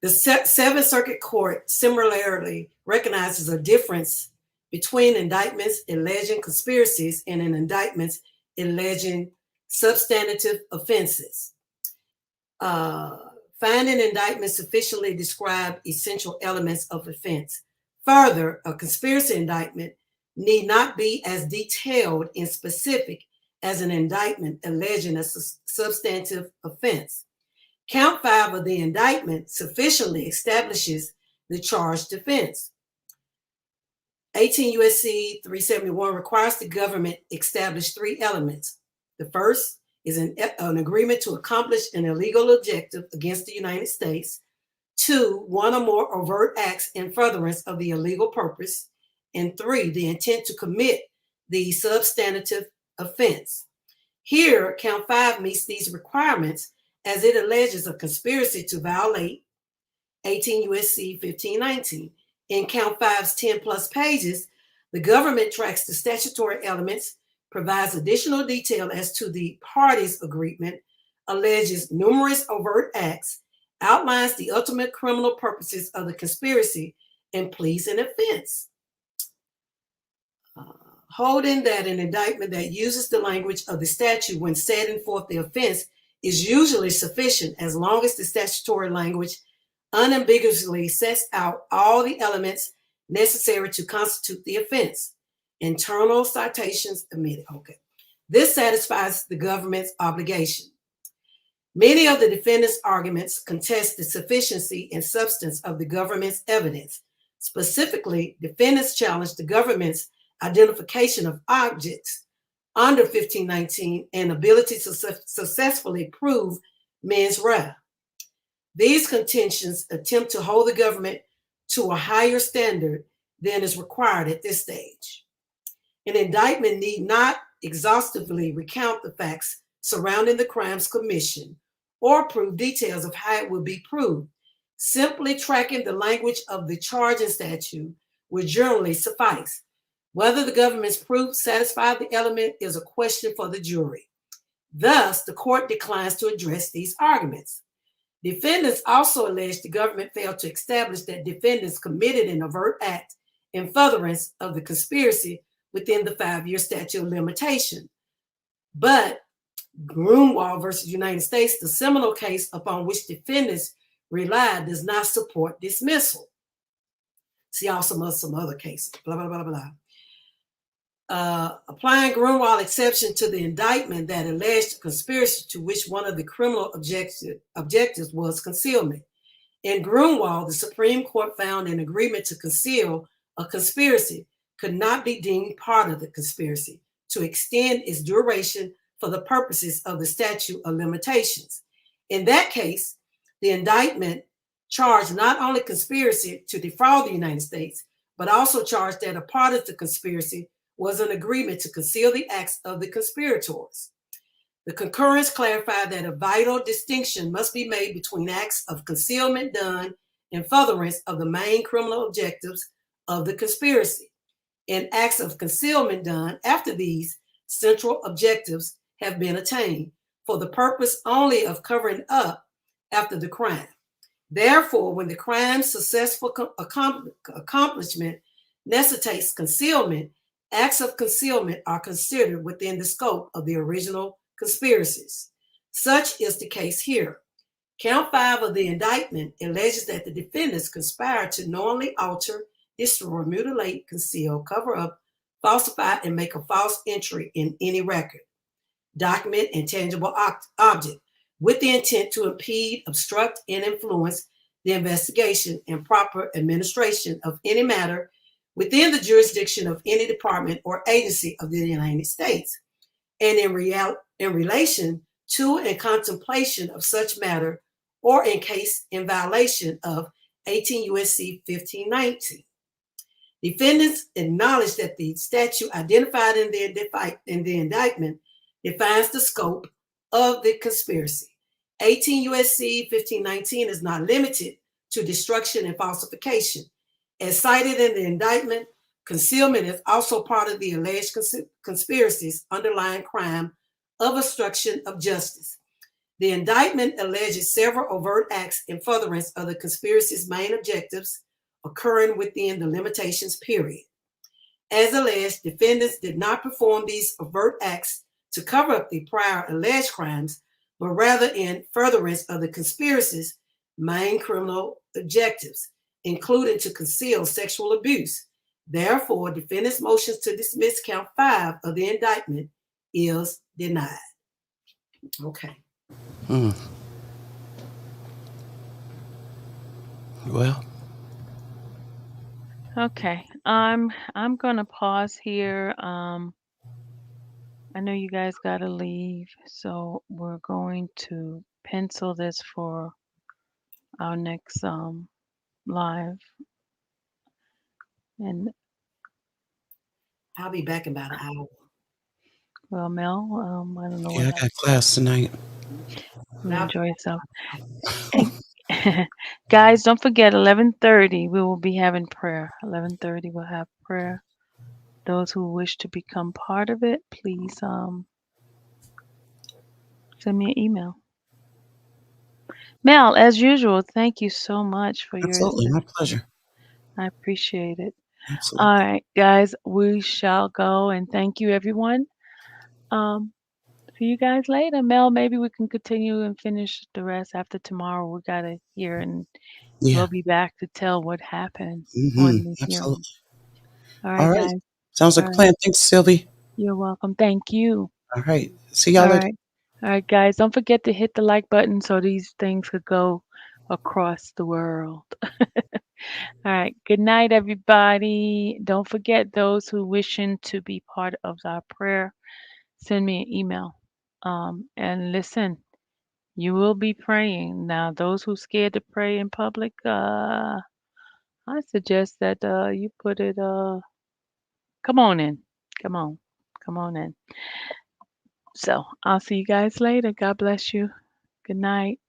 The Seventh Circuit Court similarly recognizes a difference between indictments alleging conspiracies and an indictments alleging substantive offenses. Finding indictments sufficiently describe essential elements of offense. Further, a conspiracy indictment need not be as detailed and specific as an indictment alleging a substantive offense. Count 5 of the indictment sufficiently establishes the charged offense. 18 U.S.C. 371 requires the government establish 3 elements. The first is an agreement to accomplish an illegal objective against the United States. 2, one or more overt acts in furtherance of the illegal purpose. And 3, the intent to commit the substantive offense. Here, count 5 meets these requirements as it alleges a conspiracy to violate 18 U.S.C. 1519. In count 5's 10 plus pages, the government tracks the statutory elements, provides additional detail as to the parties' agreement, alleges numerous overt acts, outlines the ultimate criminal purposes of the conspiracy, and pleads an offense. Holding that an indictment that uses the language of the statute when setting forth the offense is usually sufficient as long as the statutory language unambiguously sets out all the elements necessary to constitute the offense. Internal citations omitted. Okay. This satisfies the government's obligation. Many of the defendant's arguments contest the sufficiency and substance of the government's evidence. Specifically, defendants challenged the government's identification of objects under 1519 and ability to successfully prove mens rea. These contentions attempt to hold the government to a higher standard than is required at this stage. An indictment need not exhaustively recount the facts surrounding the crime's commission or prove details of how it will be proved. Simply tracking the language of the charging statute would generally suffice. Whether the government's proof satisfied the element is a question for the jury. Thus, the court declines to address these arguments. Defendants also allege the government failed to establish that defendants committed an overt act in furtherance of the conspiracy within the 5-year statute of limitation. But Greenwald versus United States, the seminal case upon which defendants relied, does not support dismissal. See also some other cases, blah, blah, blah, blah. Applying Greenwald exception to the indictment that alleged conspiracy to which one of the criminal objectives was concealment. In Greenwald, the Supreme Court found an agreement to conceal a conspiracy could not be deemed part of the conspiracy to extend its duration for the purposes of the statute of limitations. In that case, the indictment charged not only conspiracy to defraud the United States, but also charged that a part of the conspiracy was an agreement to conceal the acts of the conspirators. The concurrence clarified that a vital distinction must be made between acts of concealment done in furtherance of the main criminal objectives of the conspiracy and acts of concealment done after these central objectives have been attained for the purpose only of covering up after the crime. Therefore, when the crime's successful accomplishment necessitates concealment, acts of concealment are considered within the scope of the original conspiracies. Such is the case here. Count 5 of the indictment alleges that the defendants conspired to knowingly alter, destroy, mutilate, conceal, cover up, falsify, and make a false entry in any record, document, and tangible object with the intent to impede, obstruct, and influence the investigation and proper administration of any matter within the jurisdiction of any department or agency of the United States, and in relation to and contemplation of such matter, or in violation of 18 U.S.C. 1519. Defendants acknowledge that the statute identified in the indictment defines the scope of the conspiracy. 18 U.S.C. 1519 is not limited to destruction and falsification. As cited in the indictment, concealment is also part of the alleged conspiracy's underlying crime of obstruction of justice. The indictment alleges several overt acts in furtherance of the conspiracy's main objectives occurring within the limitations period. As alleged, defendants did not perform these overt acts to cover up the prior alleged crimes, but rather in furtherance of the conspiracy's main criminal objectives, including to conceal sexual abuse. Therefore, defendants' motions to dismiss count 5 of the indictment is denied. Okay. Well, Okay. I'm gonna pause here. I know you guys gotta leave, so we're going to pencil this for our next live. And I'll be back in about an hour. well, Mel, I don't know yeah, what I got class tonight. you enjoy yourself. And guys, don't forget 11:30 we will be having prayer. 11:30 we'll have prayer. Those who wish to become part of it, please send me an email. Mel, as usual, thank you so much for your Absolutely, my assistance. pleasure. I appreciate it. Absolutely. All right, guys, we shall go and thank you, everyone. See you guys later. Mel, maybe we can continue and finish the rest after tomorrow. We gotta hear and Yeah. we'll be back to tell what happened on the hearing. Absolutely. All All right, right. guys. Sounds All like a right. plan. Thanks, Sylvie. You're welcome. Thank you. All right. See y'all All later. right. All right, guys. Don't forget to hit the like button so these things could go across the world. All right. Good night, everybody. Don't forget those who wishing to be part of our prayer, send me an email. And listen, you will be praying. Now, those who scared to pray in public, I suggest that you put it come on in. Come on. Come on in. So I'll see you guys later. God bless you. Good night.